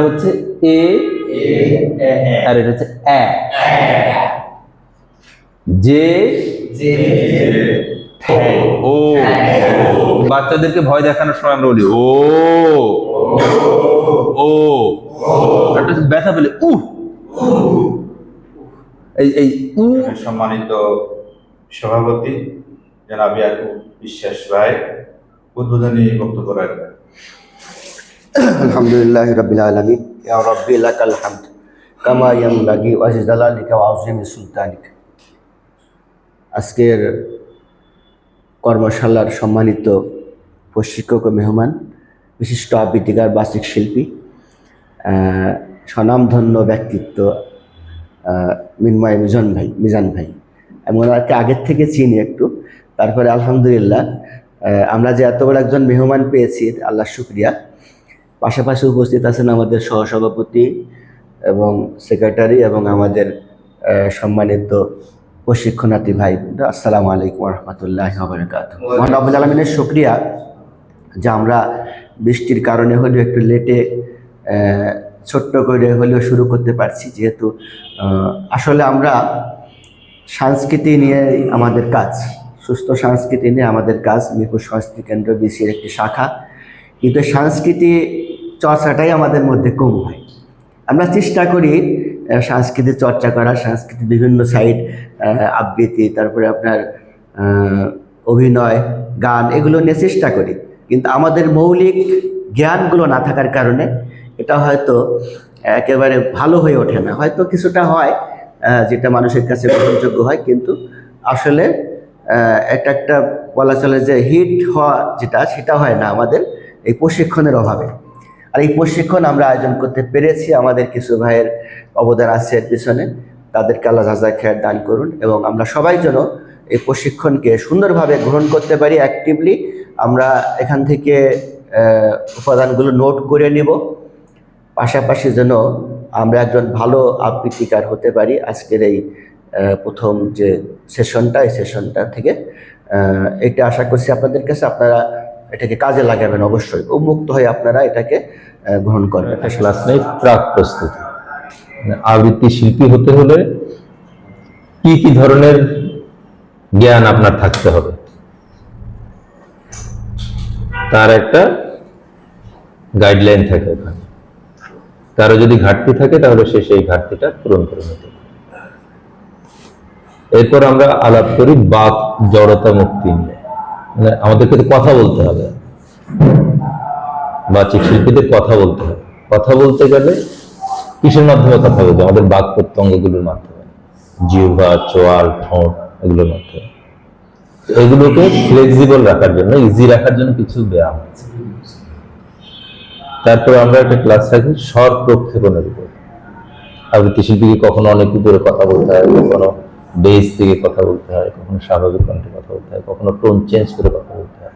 হচ্ছে এ আর এটা হচ্ছে এ। যে ও, বাচ্চাদেরকে ভয় দেখানোর সময় আমরা বলি ও ও, ব্যথা পেলে উ। এই উ। সম্মানিত সভাপতি জনাব ইয়াকুব বিশ্বাস ভাই উদ্বোধনী বক্তব্য রাখবেন। আলহামদুলিল্লাহি রাব্বিল আলামিন, ইয়া রাব্বি লাকাল হামদ কামা ইয়ানবাগি ওয়াজিজ জালালিকা ওয়া আযীমি সুলতানিক। আজকের কর্মশালার সম্মানিত প্রশিক্ষক ও মেহমান, বিশিষ্ট আবৃত্তিকার, বাচিক শিল্পী, স্বনামধন্য ব্যক্তিত্ব মিনময় মিজান ভাই, আমি ওনাকে আগের থেকে চিনি একটু। তারপরে আলহামদুলিল্লাহ আমরা যে এত বড় একজন মেহমান পেয়েছি, আল্লাহ শুকরিয়া। পাশাপাশি উপস্থিত আছেন আমাদের সহসভাপতি এবং সেক্রেটারি এবং আমাদের সম্মানিত প্রশিক্ষণার্থী ভাই। আসসালামু আলাইকুম ওয়া রাহমাতুল্লাহি ওয়া বারাকাতুহু। মহান রব্বুল আলামিনের শুকরিয়া যে আমরা বৃষ্টির কারণে হলেও একটু লেটে ছোট্ট করে হলেও শুরু করতে পারছি, যেহেতু আসলে আমরা সংস্কৃতি নিয়ে আমাদের কাজ, সুস্থ সংস্কৃতি নিয়ে আমাদের কাজ। মিরপুর সংস্কৃতি কেন্দ্র বিসির একটি শাখা, কিন্তু সংস্কৃতি চর্চাটাই আমাদের মধ্যে কম হয়। আমরা চেষ্টা করি সংস্কৃতি চর্চা করা, সংস্কৃতি বিভিন্ন সাইড, আবৃত্তি, তারপরে আপনার অভিনয়, গান, এগুলো নিয়ে চেষ্টা করি, কিন্তু আমাদের মৌলিক জ্ঞানগুলো না থাকার কারণে এটা হয়তো একেবারে ভালো হয়ে ওঠে না। হয়তো কিছুটা হয় যেটা মানুষের কাছে গ্রহণযোগ্য হয়, কিন্তু আসলে একটা বলা চলে যে হিট হওয়া সেটা হয় না আমাদের এই প্রশিক্ষণের অভাবে। আর এই প্রশিক্ষণ আমরা আয়োজন করতে পেরেছি, আমাদের কিছু ভাইয়ের অবদান আছে এর পিছনে, তাদেরকে আল্লাহ জাযা খায়ের দান করুন। এবং আমরা সবাই যেন এই প্রশিক্ষণকে সুন্দরভাবে গ্রহণ করতে পারি। অ্যাক্টিভলি আমরা এখান থেকে উপাদানগুলো নোট করে নিব, পাশাপাশি যেন আমরা একজন ভালো আবৃত্তিকার হতে পারি। আজকের এই প্রথম যে সেশনটা, এই সেশনটা থেকে এটা আশা করছি আপনাদের কাছে, আপনারা এটাকে কাজে লাগাবেন, অবশ্যই উন্মুক্ত হয়ে আপনারা এটাকে গ্রহণ করবেন। ক্লাস নেই, প্রাক প্রস্তুতি। আবৃত্তি শিল্পী হতে হলে কি কি ধরনের জ্ঞান আপনার থাকতে হবে, তার একটা গাইডলাইন থাকে ওখানে। কারো যদি ঘাটতি থাকে তাহলে সে সেই ঘাটতিটা পূরণ করে নিতে। এরপর আমরা আলাপ করি বাক জড়তা মুক্তি নিয়ে। মানে আমাদেরকে কথা বলতে হবে, বাচিক শিল্পীদের কথা বলতে হবে। কথা বলতে গেলে কিসের মাধ্যমে কথা বলবে? আমাদের বাক প্রত্যঙ্গগুলোর মাধ্যমে, জিহ্বা, চোয়াল, ঠোঁট, এগুলোর মাধ্যমে। এগুলোকে ফ্লেক্সিবল রাখার জন্য, ইজি রাখার জন্য কিছু ব্যায়াম আছে। তারপর আমরা একটা ক্লাস রাখি স্বর প্রক্ষেপণের উপর। আবৃত্তি শিল্পীকে কখনো অনেক উপরে কথা বলতে হয়, কখনো বেস থেকে কথা বলতে হয়, কখনো স্বাভাবিক কণ্ঠে কথা বলতে হয়, কখনো টোন চেঞ্জ করে কথা বলতে হয়।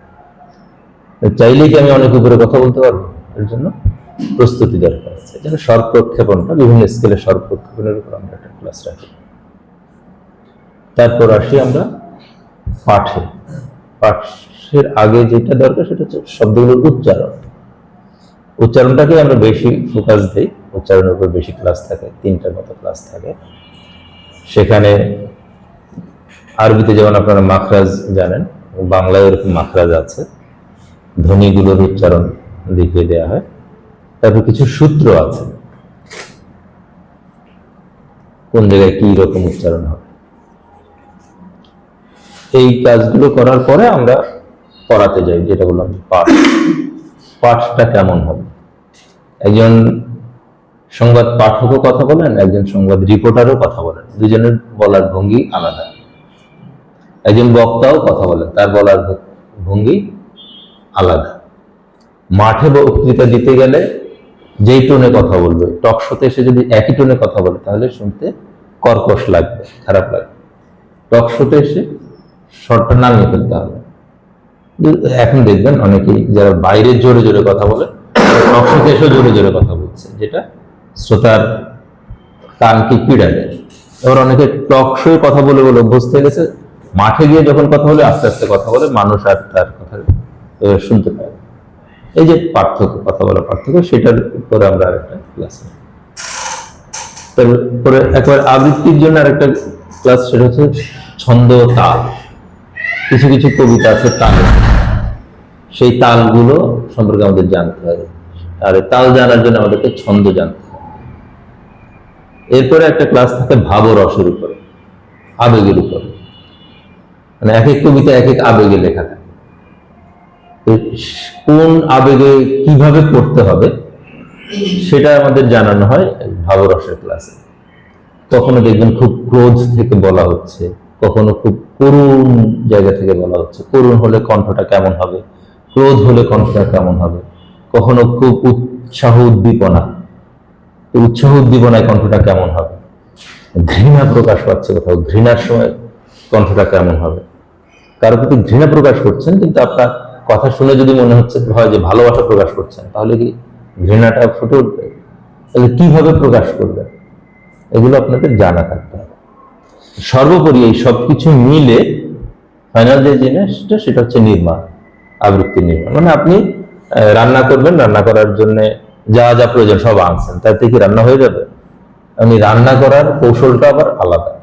চাইলেই কি আমি অনেক উপরে কথা বলতে পারবো? এর জন্য প্রস্তুতি দরকার আছে। যেন স্বর প্রক্ষেপণটা, বিভিন্ন স্কেলে স্বর প্রক্ষেপণের উপর আমরা একটা ক্লাস রাখি। তারপর আসি আমরা পাঠে। পাঠের আগে যেটা দরকার সেটা হচ্ছে শব্দগুলোর উচ্চারণ। উচ্চারণটাকে আমরা বেশি ফোকাস দিই, উচ্চারণের উপর বেশি ক্লাস থাকে, 3টার মতো ক্লাস থাকে। সেখানে আরবিতে যেমন আপনারা মাখরাজ জানেন, বাংলায় এরকম মাখরাজ আছে, ধ্বনিগুলোর উচ্চারণ দেখিয়ে দেওয়া হয়। তারপর কিছু সূত্র আছে, কোন জায়গায় কি রকম উচ্চারণ হবে। এই কাজগুলো করার পরে আমরা পড়াতে যাই, যেটা বললাম পাঠ। পাঠটা কেমন হবে? একজন সংবাদ পাঠকও কথা বলেন, একজন সংবাদ রিপোর্টারও কথা বলেন, দুজনের বলার ভঙ্গি আলাদা। একজন বক্তাও কথা বলেন, তার বলার ভঙ্গি আলাদা। মাঠে বক্তৃতা দিতে গেলে যেই টোনে কথা বলবে, টক শোতে এসে যদি একই টোনে কথা বলে তাহলে শুনতে কর্কশ লাগবে, খারাপ লাগবে। টক শোতে এসে স্বরটা নামিয়ে ফেলতে হবে। এখন দেখবেন অনেকেই যারা বাইরে জোরে জোরে কথা বলে, টক শোতে এসে জোরে জোরে কথা বলছে, যেটা শ্রোতার কানকে পীড়া দেয়। এবার অনেকে টক শোয়ে কথা বলে বলে অভ্যস্ত হয়ে গেছে, মাঠে গিয়ে যখন কথা বলে আস্তে আস্তে কথা বলে, মানুষ আর তার কথা শুনতে পায়। এই যে পার্থক্য, কথা বলার পার্থক্য, সেটার উপরে আমরা আরেকটা ক্লাস নেব। তারপরে একবার আবৃত্তির জন্য আরেকটা ক্লাস, সেটা হচ্ছে ছন্দ ও তাল। কিছু কিছু কবিতা আছে তাল, সেই তালগুলো সম্পর্কে আমাদের জানতে হবে, আর এই তাল জানার জন্য আমাদেরকে ছন্দ জানতে হবে। এরপরে একটা ক্লাস থাকে ভাব ও রসের উপরে, আবেগের উপরে, মানে এক এক কবিতা এক এক আবেগে লেখা থাকে। তো কোন আবেগে কিভাবে পড়তে হবে সেটা আমাদের জানানো হয় ভাব ও রসের ক্লাসে। কখনো দেখবেন খুব ক্রোধ থেকে বলা হচ্ছে, কখনো খুব করুণ জায়গা থেকে বলা হচ্ছে। করুণ হলে কণ্ঠটা কেমন হবে, ক্রোধ হলে কণ্ঠটা কেমন হবে। কখনো খুব উৎসাহ উদ্দীপনায় কণ্ঠটা কেমন হবে। ঘৃণা প্রকাশ পাচ্ছে কোথাও, ঘৃণার সময় কণ্ঠটা কেমন হবে। কারো প্রতি ঘৃণা প্রকাশ করছেন, কিন্তু আপনার কথা শুনে যদি মনে হচ্ছে হয় যে ভালোবাসা প্রকাশ করছেন, তাহলে কি ঘৃণাটা ফুটে উঠবে? তাহলে কিভাবে প্রকাশ করবে, এগুলো আপনাদের জানা থাকতে হবে। সর্বোপরি এই সবকিছু মিলে ফাইনাল যে জিনিসটা, সেটা হচ্ছে নির্মাণ, আবৃত্তি নির্মাণ। মানে আপনি রান্না করবেন, রান্না করার জন্য যা যা প্রয়োজন সব আনছেন, তাতে কি রান্না হয়ে যাবে? আপনি রান্না করার কৌশলটা আবার আলাদা,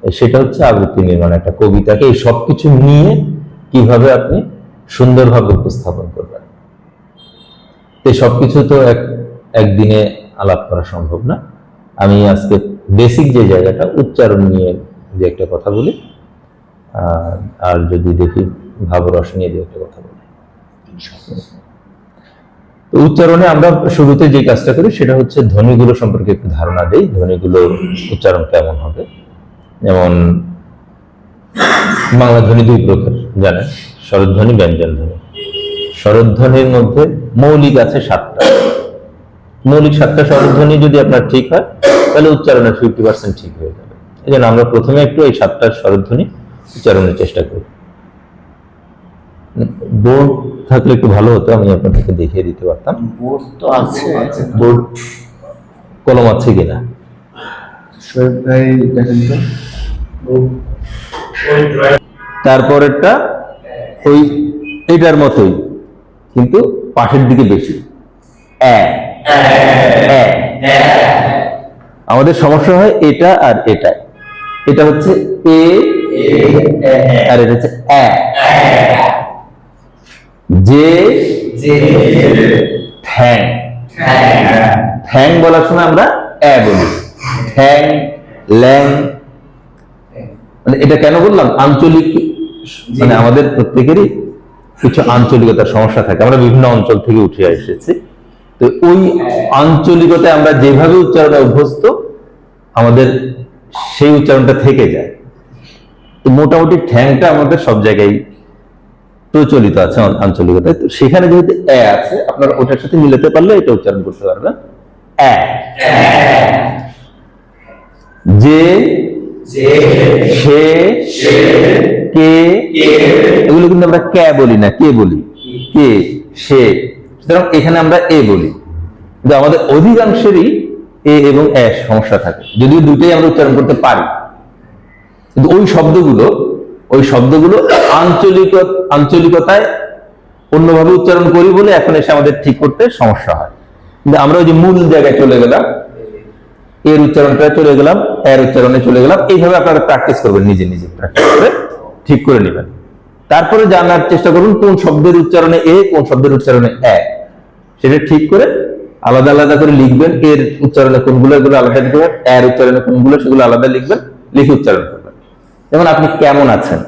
সেটা হচ্ছে আবৃত্তি নির্মাণ। একটা কবিতাকে এই সবকিছু নিয়ে কিভাবে আপনি সুন্দরভাবে উপস্থাপন করবেন। এই সবকিছু তো একদিনে আলাপ করা সম্ভব না। আমি আজকে বেসিক যে জায়গাটা, উচ্চারণ নিয়ে যে একটা কথা বলি, আর যদি দেখি ভাব রস নিয়ে যে একটা কথা বলি। তো উচ্চারণে আমরা শুরুতে যে কাজটা করি সেটা হচ্ছে ধ্বনিগুলো সম্পর্কে একটু ধারণা দেই, ধ্বনিগুলো উচ্চারণ কেমন হবে। যেমন বাংলা ধ্বনি দুই প্রকার জানেন, স্বরধ্বনি, ব্যঞ্জন ধ্বনি। স্বরধ্বনির মধ্যে মৌলিক আছে 7টা। মৌলিক 7টা স্বরধ্বনি যদি আপনার ঠিক হয়, তাহলে উচ্চারণের 50% ঠিক হয়ে যাবে। এই জন্য আমরা প্রথমে একটু এই 7টা স্বরধ্বনি উচ্চারণের চেষ্টা করি। বোর্ড থাকলে একটু ভালো হতো, আমি আপনাদেরকে দেখিয়ে দিতে পারতাম। বোর্ড তো আছে, বোর্ড কলম আছে কিনা দেখেন তো। তারপরেরটা ওই এটার মতোই, কিন্তু পাশের দিকে বেশি। আমাদের সমস্যা হয় এটা আর এটা। এটা হচ্ছে এ, আর এটা হচ্ছে যে ঠ্যাং। ঠ্যাং বলার সময় আমরা বলি, ঠ্যাং, ল্যাং। মানে এটা কেন বললাম, আঞ্চলিক, মানে আমাদের প্রত্যেকেরই কিছু আঞ্চলিকতার সমস্যা থাকে। আমরা বিভিন্ন অঞ্চল থেকে উঠে এসেছি, তো ওই আঞ্চলিকতায় আমরা যেভাবে উচ্চারণে অভ্যস্ত, আমাদের সেই উচ্চারণটা থেকে যায়। তো মোটামুটি ঠ্যাংটা আমাদের সব জায়গায় প্রচলিত আছে আঞ্চলিকতায়। তো সেখানে যেহেতু আছে, আপনারা ওটার সাথে মিলাতে পারলে এটা উচ্চারণ করতে পারবেন। যে, সে, কে, এগুলো কিন্তু আমরা কে বলি না, কে বলি, কে, সে। সুতরাং এখানে আমরা এ বলি, কিন্তু আমাদের অধিকাংশেরই এ এবং সমস্যা থাকে, যদিও দুটোই আমরা উচ্চারণ করতে পারি। কিন্তু ওই শব্দগুলো আঞ্চলিকতায় অন্যভাবে উচ্চারণ করি বলে এখন এসে আমাদের ঠিক করতে সমস্যা হয়। কিন্তু আমরা ওই যে মূল জায়গায় চলে গেলাম, এর উচ্চারণটা চলে গেলাম, এর উচ্চারণে চলে গেলাম। এইভাবে আপনারা প্র্যাকটিস করবেন, নিজে নিজে প্র্যাকটিস করে ঠিক করে নেবেন। তারপরে জানার চেষ্টা করুন কোন শব্দের উচ্চারণে এ, কোন শব্দের উচ্চারণে সেটা ঠিক করে আলাদা আলাদা করে লিখবেন। এর উচ্চারণে কোনগুলো, এগুলো আলাদা লিখবেন। এর উচ্চারণে কোনগুলো, সেগুলো আলাদা লিখবেন, লিখে উচ্চারণ করবেন। যেমন আপনি কেমন আছেন,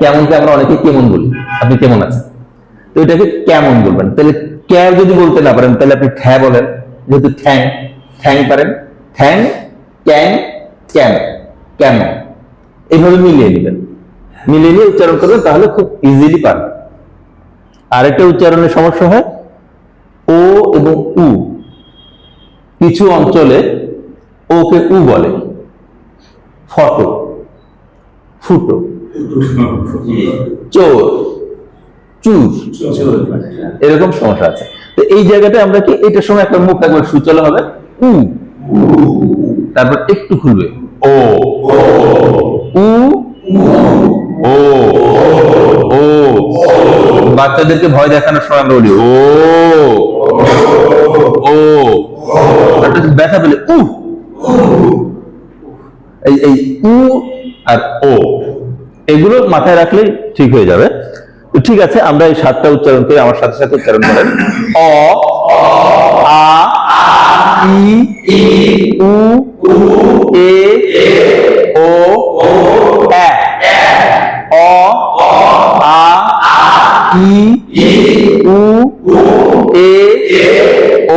কেমনকে আমরা অনেকে কেমন বলি। আপনি কেমন আছেন, তো এটাকে কেমন বলবেন। তাহলে কে যদি বলতে না পারেন, তাহলে আপনি ঠ্যা বলেন, যেহেতু ঠ্যাং পারেন। ঠ্যাং, ক্যাং, কেমন, এইভাবে মিলিয়ে নেবেন। মিলিয়ে নিয়ে উচ্চারণ করবেন, তাহলে খুব ইজিলি পারবেন। আরেকটা উচ্চারণের সমস্যা হয় ও এবং উ। কিছু অঞ্চলে ওকে উ বলে, ফটো, ফুটো, চোর, চুর, এরকম সমস্যা আছে। তো এই জায়গাটা আমরা কি, এটার সময় একটা মুখ একবার সুচলা হবে, উ, তারপর একটু খুলবে ও, উ, ও ও বাচ্চাদেরকে ভয় দেখানোর সময় আমরা বলি ও ও একটা ব্যথা পেলে এই এই উ আর ও এগুলো মাথায় রাখলে ঠিক হয়ে যাবে। তো ঠিক আছে, আমরা এই 7টা উচ্চারণ করি, আমার সাথে সাথে উচ্চারণ করেন। অ আ ই উ এ ও এ। অ আ ই উ এ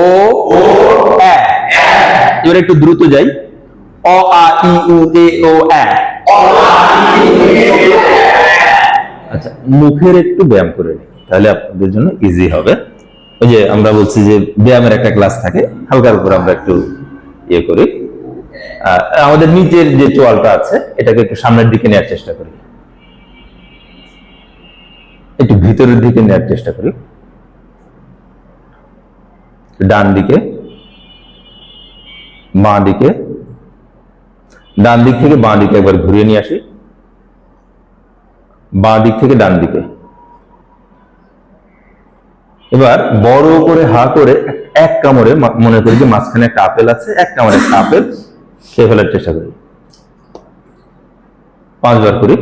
ও এ। এবার একটু দ্রুত যাই। অ আ ই উ এ ও এ। আচ্ছা, মুখের একটু ব্যায়াম করে নিই, তাহলে আপনাদের জন্য ইজি হবে। ওই যে আমরা বলছি যে ব্যায়ামের একটা ক্লাস থাকে, হালকার উপর আমরা একটু ইয়ে করি। আমাদের নিচের যে চোয়ালটা আছে এটাকে একটু সামনের দিকে নেওয়ার চেষ্টা করি, একটু ভিতরের দিকে নেওয়ার চেষ্টা করি, ডান দিকে বাঁ দিকে, ডান দিক থেকে বাঁ দিকে একবার ঘুরিয়ে নিয়ে আসি, বাঁ দিক থেকে ডান দিকে। এবার বড় করে হা করে এক কামড়ে, মনে করি যে মাঝখানে একটা আপেল আছে, এক কামড়ে একটা আপেল খেয়ে ফেলার চেষ্টা করি। 5 বার করি।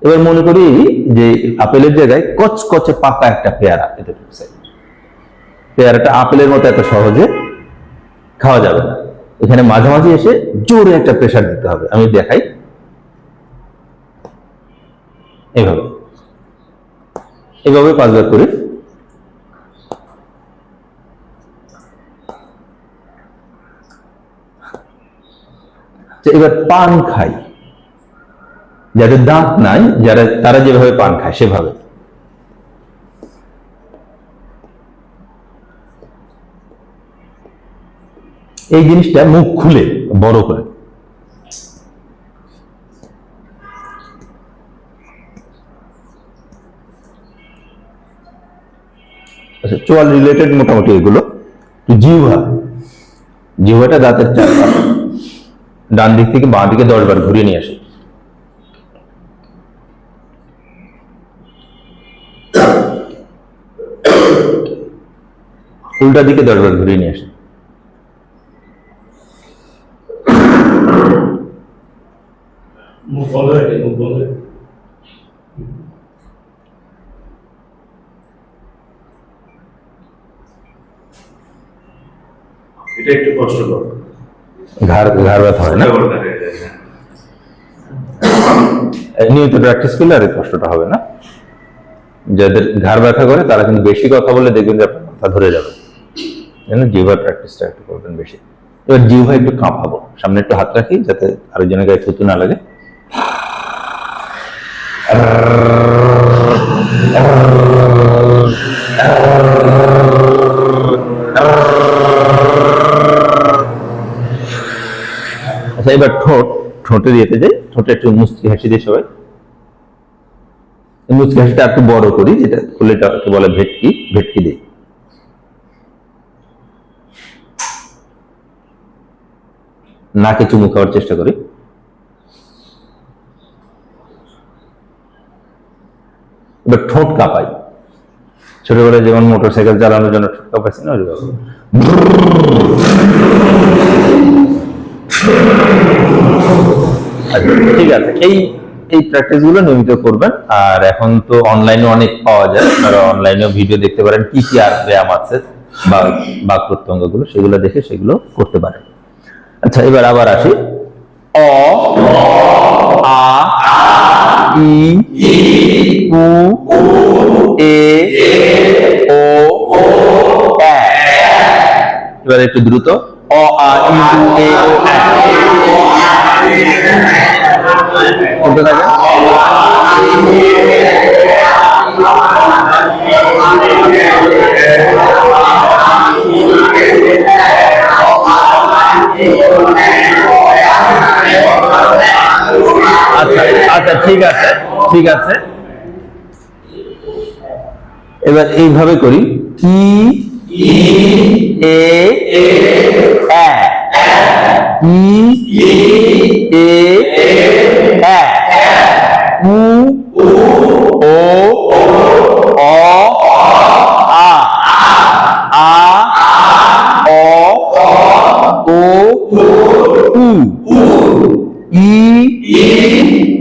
এবার মনে করি যে আপেলের জায়গায় কচকচে পাকা একটা পেয়ারা, এটা পেয়ারাটা আপেলের মতো এত সহজে খাওয়া যাবে না, এখানে মাঝামাঝি এসে জোরে একটা প্রেসার দিতে হবে। আমি দেখাই, এভাবে এভাবে 5 বার করি। এবার পান খাই, যাদের দাঁত নাই, তারা যেভাবে পান খায় সেভাবে। এই জিনিসটা মুখ খুলে বড় করে, আচ্ছা চোয়াল রিলেটেড মোটামুটি এগুলো। জিহ্বাটা দাঁতের চারপাশে, ডান দিক থেকে বাঁ দিকে 10 বার ঘুরিয়ে নিয়ে আসি। উল্টা দিকে 10 বার ঘুরিয়ে নিয়ে আসি। এটা একটু কষ্টকর, ঘাড় ব্যথা হয় না, নিয়মিত প্র্যাকটিস করলে আর এই কষ্টটা হবে না। যাদের ঘাড় ব্যথা করে তারা কিন্তু বেশি কথা বলে দেখবেন যে আপনার মাথা ধরে যাবে, জিহ্বার প্র্যাকটিসটা একটু করবেন বেশি। এবার জিহ্বা একটু কাঁপাবো, সামনে একটু হাত রাখি যাতে আরেকজনের গায়ে থুতু না লাগে। আচ্ছা, এবার ঠোঁটে দিতে যাই, ঠোঁটে একটু মুচকি হাসি দিয়ে সবাই। মুচকি হাসিটা একটু বড় করি, যেটা খুলেটাকে বলে ভেটকি, ভেটকি দিই। নাকে চুমু খাওয়ার চেষ্টা করি। এবার ঠোঁট কাঁপাই, ছোটবেলায় যেমন মোটরসাইকেল চালানোর জন্য ঠোঁট কাঁপাইছি না, ঠিক আছে। এই প্র্যাকটিস গুলো নিয়মিত করবেন। আর এখন তো অনলাইনে অনেক পাওয়া যায়, আপনারা অনলাইনে ভিডিও দেখতে পারেন কি কি আর ব্যায়াম আছে বা বাক প্রত্যঙ্গ গুলো, সেগুলো দেখে সেগুলো করতে পারেন। আচ্ছা, এবার আবার আসি। অ আ ই উ এ ও এ। এবার একটু দ্রুত। অ আ ই উ এ ও এ। করতে থাকেন। আচ্ছা আচ্ছা, ঠিক আছে ঠিক আছে। এবার এইভাবে করি। ই এ ই এ এ উ ও অ আ আ অ ও উ ই এ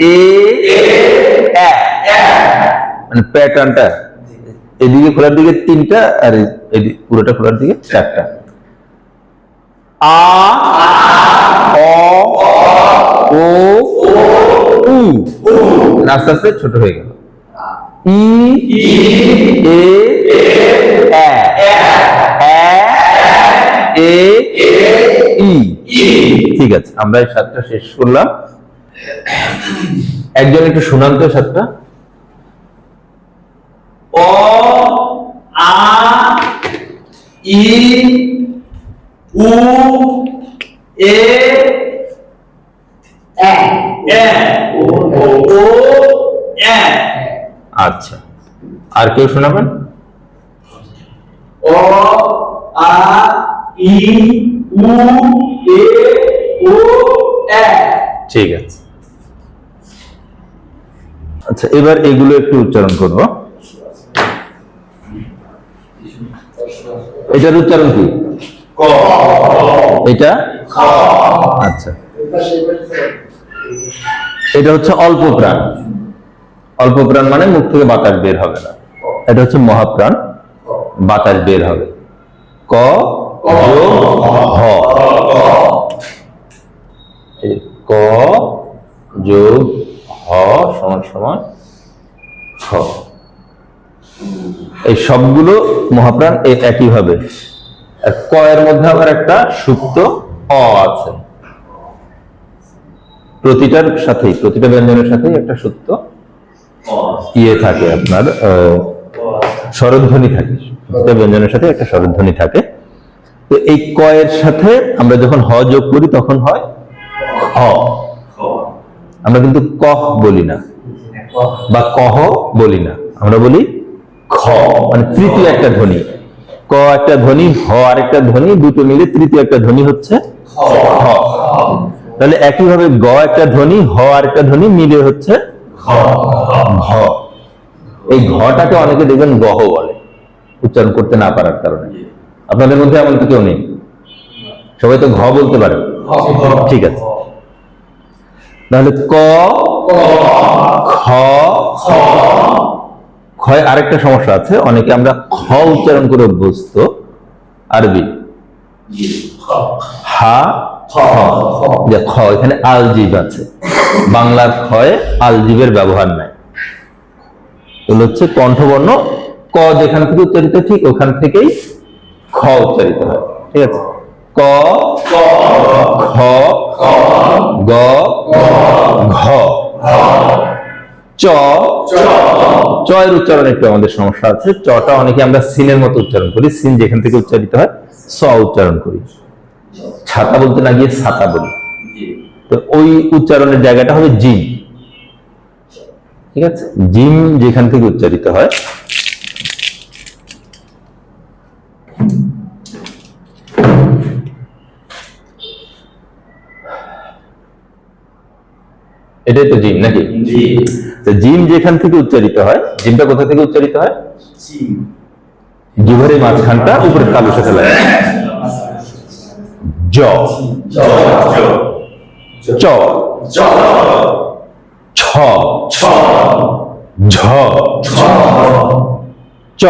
এ মানে প্যাটার্নটা এদিকে খোলার দিকে 3টা আর এদিকে পুরোটা খোলার দিকে 4টা। আ অ ও উ আস্তে আস্তে ছোট হয়ে গেল। ই এ এ এ ই। ঠিক আছে, আমরা এই 7টা শেষ করলাম। একজন একটু শোনান তো 7টা। অ আ ই উ এ এ ও এ। আচ্ছা, আর কেউ শোনাবেন? অ আ ই উ এ ও এ। ঠিক আছে। আচ্ছা, এবার এগুলো একটু উচ্চারণ করব। এটার উচ্চারণ কি? ক। এটা খ। আচ্ছা, এটা হচ্ছে অল্প প্রাণ। অল্প প্রাণ মানে মুখ থেকে বাতাস বের হবে না। এটা হচ্ছে মহাপ্রাণ, বাতাস বের হবে। ক যোগ হ, এই ক যোগ হ সমান সমান খ। এই সবগুলো মহাপ্রাণ এই একই ভাবে। আর ক এর মধ্যে আবার একটা সুপ্ত অ আছে। প্রতিটার সাথেই, প্রতিটা ব্যঞ্জনের সাথেই একটা সুপ্ত ইয়ে থাকে, আপনার স্বরধ্বনি থাকে। প্রতিটা ব্যঞ্জনের সাথে একটা স্বরধ্বনি থাকে। তো এই ক এর সাথে আমরা যখন হ যোগ করি তখন হয় খ। আমরা কিন্তু কহ বলি না বা কহ বলি না, আমরা বলি খ, মানে তৃতীয় একটা ধ্বনি। ক একটা ধ্বনি, হ আরেকটা ধ্বনি, দুটো মিলে তৃতীয় একটা ধ্বনি হচ্ছে খ। তাহলে একইভাবে গ একটা ধ্বনি, হ আরেকটা ধ্বনি মিলে হচ্ছে ঘ। এই ঘটাকে অনেকে দেখবেন গহ বলে, উচ্চারণ করতে না পারার কারণে। আপনাদের মধ্যে এমন তো কেউ নেই, সবাই তো ঘ বলতে পারে। ঠিক আছে, তাহলে ক খ ক্ষয় আরেকটা সমস্যা আছে, অনেকে আমরা খ উচ্চারণ করে অভ্যস্ত। আরবি হা খ, যে খ এখানে আলজিব আছে, বাংলার ক্ষয়ে আলজিবের ব্যবহার নাই। এগুলো হচ্ছে কণ্ঠবর্ণ। ক যেখান থেকে উচ্চারিত ঠিক ওখান থেকেই খ উচ্চারিত হয়। ঠিক আছে, ক খ গ ঘ। চ, চ এর উচ্চারণ একটু আমাদের সমস্যা আছে। চটা অনেকে আমরা সিনের মতো উচ্চারণ করি, সিন যেখান থেকে উচ্চারিত হয় স উচ্চারণ করি। ছাতা বলতে না গিয়ে ছাতা বলি, তো ওই উচ্চারণের জায়গাটা হবে জিম। ঠিক আছে, জিম যেখান থেকে উচ্চারিত হয়। এটাই তো জিম নাকি? তো জিম যেখান থেকে উচ্চারিত হয়, জিমটা কোথা থেকে উচ্চারিত হয়? জিভের মাঝখানটা উপরে তালুর সাথে লাগে। জ চ ছ ঝ চ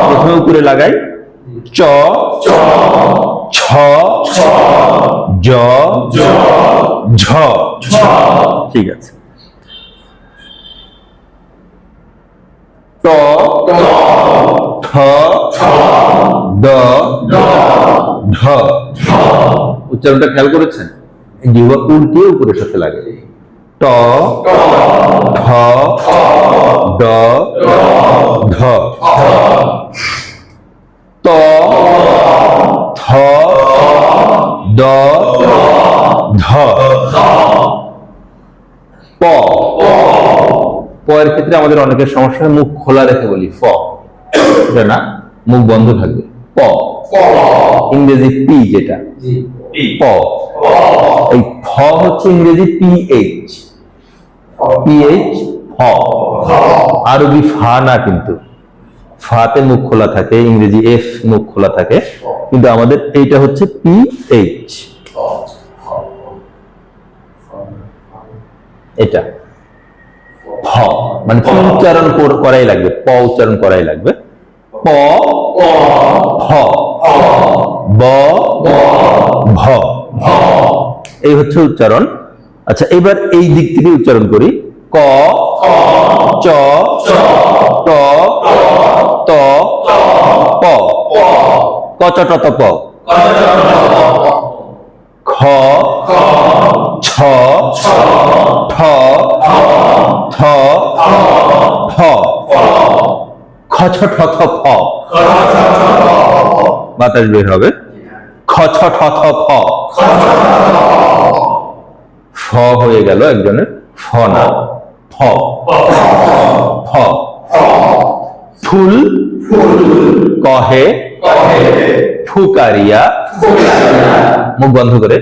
প্রথমে উপরে লাগাই, চ ছ জ ঝ। ঠিক আছে, ট ঠ ড ঢ। উচ্চারণটা খেয়াল করেছেন? জিহ্বা উল্টিয়ে উপরের সাথে লাগে। ট ঠ ড ঢ। ত থ দ ধ। প, প এর ক্ষেত্রে আমাদের অনেকের সমস্যা, মুখ খোলা রেখে বলি ফ, এটা না, মুখ বন্ধ থাকবে। প, ইংরেজি পি যেটা, প। এই ফ হচ্ছে ইংরেজি পিএইচ, পিএইচ ফ। আরবি ফা না, কিন্তু ফাতে মুখ খোলা থাকে, ইংরেজি এফ মুখ খোলা থাকে, কিন্তু আমাদের এইটা হচ্ছে পিএইচ। এটা ফ মানে ফ উচ্চারণ করাই লাগবে, প উচ্চারণ করাই লাগবে। প ফ ব ভ, এই হচ্ছে উচ্চারণ। আচ্ছা, এবার এই দিক থেকে উচ্চারণ করি। ক চ ট ত প, ক চ ট ত প। খ ছ ঠ থ ফ, খ ছ ঠ থ ফ, বাতাস বের হবে। খ ছ ঠ থ ফ, ফ হয়ে গেল একজনের, ফ না, ফ ফ। ফুল কহে ফুকারিয়া, মুখ বন্ধ করে,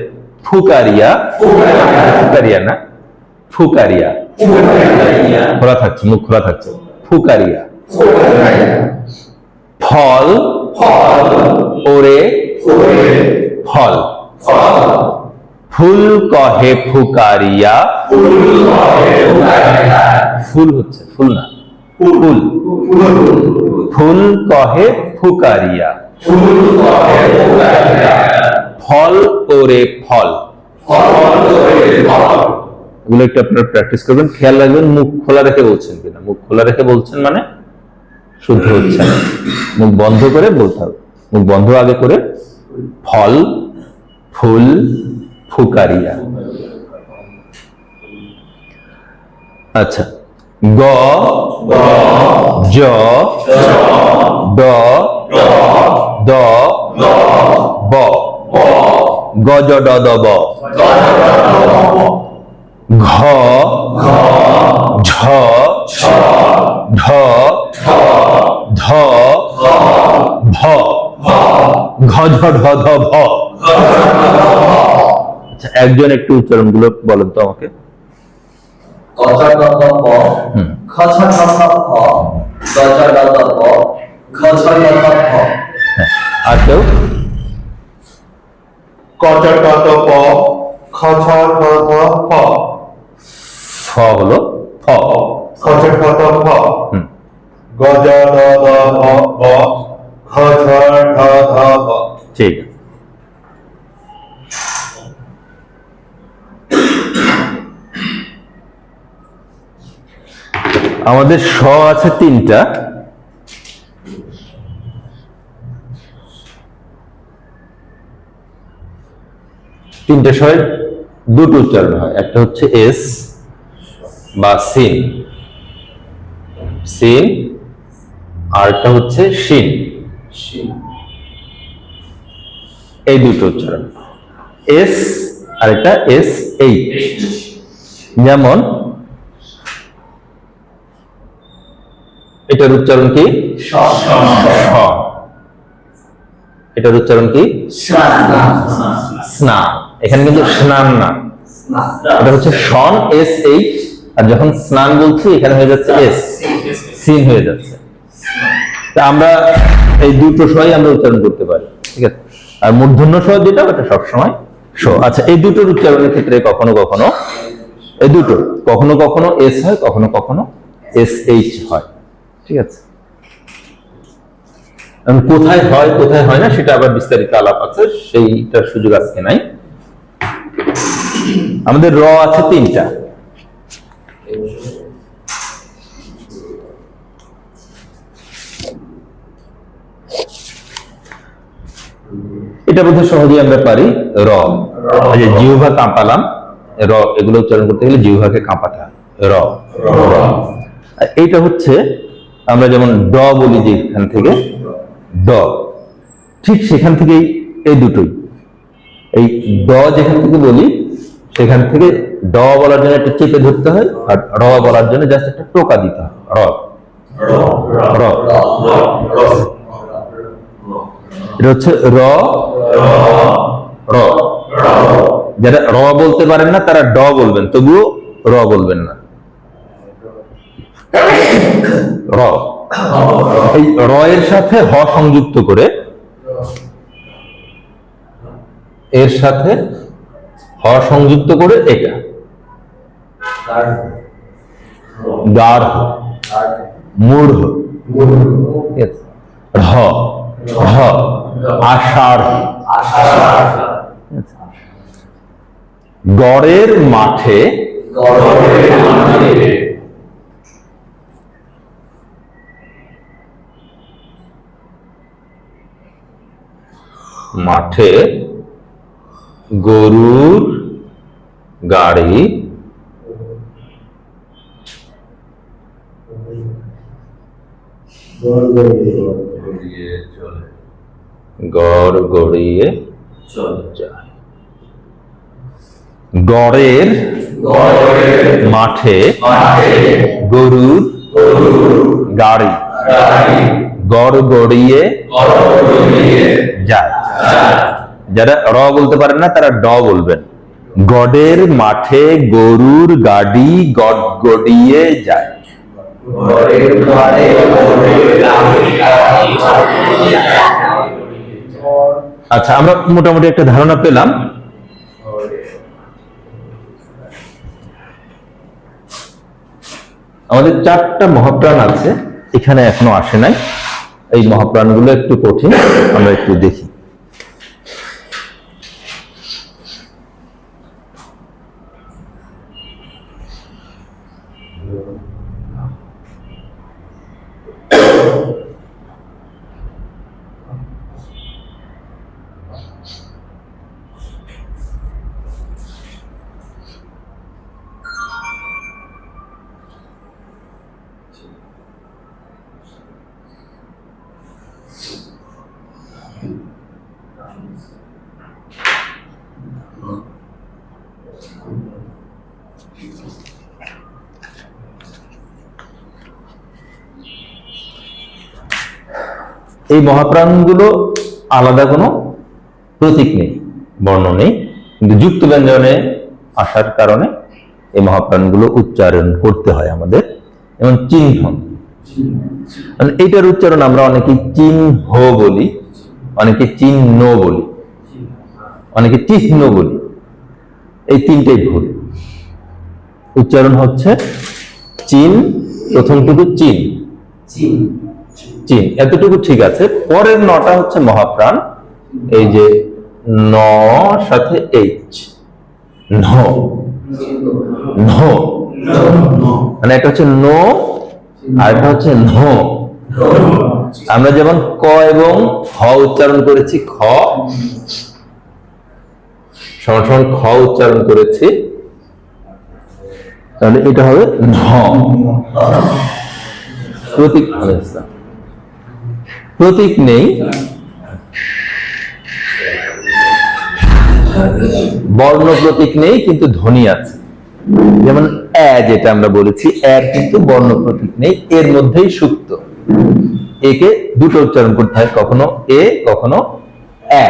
ফুকারিয়া, ফুকারিয়া না, ফুকারিয়া, খোলা থাকছে, মুখ খোলা থাকছে, ফুকারিয়া। ফল ওরে ফল, ফুল কহে ফুকারিয়া, ফুল হচ্ছে, ফুল না, ফুল, ফুল কহে ফুকারিয়া, ফল ওরে ফল। এগুলো একটু আপনারা প্র্যাকটিস করবেন, খেয়াল রাখবেন মুখ খোলা রেখে বলছেন কিনা। মুখ খোলা রেখে বলছেন মানে শুদ্ধ হচ্ছে না, মুখ বন্ধ করে বলতে হবে। মুখ বন্ধ আগে করে, ফল ফুল ফুকারিয়া। আচ্ছা, গ জ ড দ ব, গ জ ড দ ব। ঘ ঝ ঢ ধ ভ, ঘ ঝ ঢ ধ ভ। আচ্ছা, একজন একটু উচ্চারণ গুলো বলেন তো আমাকে। ক চ ট ত প, খ ছ ঠ থ ফ, গ চ ড ত প, ঘ ছ ট থ ফ। আর কেউ? ক চ ট ত প, খ ছ ঠ থ ফ, ফ হলো ফ, খ ছ ঠ ত ফ, গ জ ড দ ভ ব, খ ছ ঠ ধ ভ। ঠিক আছে। আমাদের স আছে তিনটা, তিনটা স্বরে দুটো উচ্চারণ হয়। একটা হচ্ছে এস বা সিন, সিন, আর একটা হচ্ছে শিন। এই দুটো উচ্চারণ, এস আর একটা এস এইচ। যেমন এটার উচ্চারণ কি? স। এটার উচ্চারণ কি? স্নান। এখানে কিন্তু স্নান না, এটা হচ্ছে শন, এস এইচ। আর যখন স্নান বলছি এখানে হয়ে যাচ্ছে এস, সিন হয়ে যাচ্ছে। তা আমরা এই দুটো স্বরই আমরা উচ্চারণ করতে পারি, ঠিক আছে। আর মূর্ধন্য স্বর যেটা, ওটা সবসময় স। আচ্ছা, এই দুটোর উচ্চারণের ক্ষেত্রে কখনো কখনো এই দুটো কখনো কখনো এস হয়, কখনো কখনো এস এইচ হয়, ঠিক আছে। কোথায় হয় কোথায় হয় না সেটা আবার বিস্তারিত আলাপ আছে, সেইটার সুযোগ আজকে নাই। আমাদের র আছে তিনটা, এটা বোধহয় সহজেই আমরা পারি। র, যে জিহ্বা কাঁপালাম, র, এগুলো উচ্চারণ করতে গেলে জিহ্বাকে কাঁপাতে হয়। র, এইটা হচ্ছে আমরা যেমন ড বলি যেখান থেকে, ড, ঠিক সেখান থেকেই এই দুটোই। এই ড যেখান থেকে বলি সেখান থেকে ড বলার জন্য একটা চেপে ধরতে হয়, আর র বলার জন্য জাস্ট একটা টোকা দিতে হয়। র, র, এটা হচ্ছে র, র, যারা র বলতে পারেন না তারা ড বলবেন, তবুও র বলবেন না। র, এই র এর সাথে হ সংযুক্ত করে, এর সাথে হ সংযুক্ত করে এটা গাঢ়, মূঢ়, হ, হ, আষাঢ়। গড়ের মাঠে মাঠে গরুর গাড়ি গড় গড়িয়ে যায়। গড়ের মাঠে গরুর গাড়ি গড় গড়িয়ে যায়। যারা র বলতে পারেন না তারা ড বলবেন। গড়ের মাঠে গরুর গাড়ি গড় গড়িয়ে যায়। আচ্ছা, আমরা মোটামুটি একটা ধারণা পেলাম। আমাদের 4টা মহাপ্রাণ আছে, এখানে এখনো আসে নাই। এই মহাপ্রাণগুলো একটু কঠিন, আমরা একটু দেখি। এই মহাপ্রাণগুলো আলাদা কোনো প্রতীক নেই, বর্ণ নেই, কিন্তু যুক্ত ব্যঞ্জনে আসার কারণে এই মহাপ্রাণগুলো উচ্চারণ করতে হয় আমাদের। এবং চিহ্ন, এইটার উচ্চারণ আমরা অনেকে চিহ্ন বলি, অনেকে চিহ্ন বলি, অনেকে চিহ্ন বলি। এই তিনটেই ভুল। উচ্চারণ হচ্ছে চিন, প্রথমটুকু চিন, চিন, এতটুকু ঠিক আছে। পরের নটা হচ্ছে মহাপ্রাণ। এই যে ন সাথে এইচ, ন, ন, মানে এটা হচ্ছে নো আর এটা হচ্ছে ন। আমরা যেমন ক এবং খ উচ্চারণ করেছি, খ সমান সমান খ উচ্চারণ করেছি, তাহলে এটা হবে ন। প্রতীক, প্রতীক নেই, বর্ণ প্রতীক নেই, কিন্তু ধ্বনি আছে। যেমন এ, যেটা আমরা বলেছি, এর কিন্তু বর্ণ প্রতীক নেই, এর মধ্যেই সুক্ত। একে দুটো উচ্চারণ করতে হয়, কখনো এ, কখনো এ।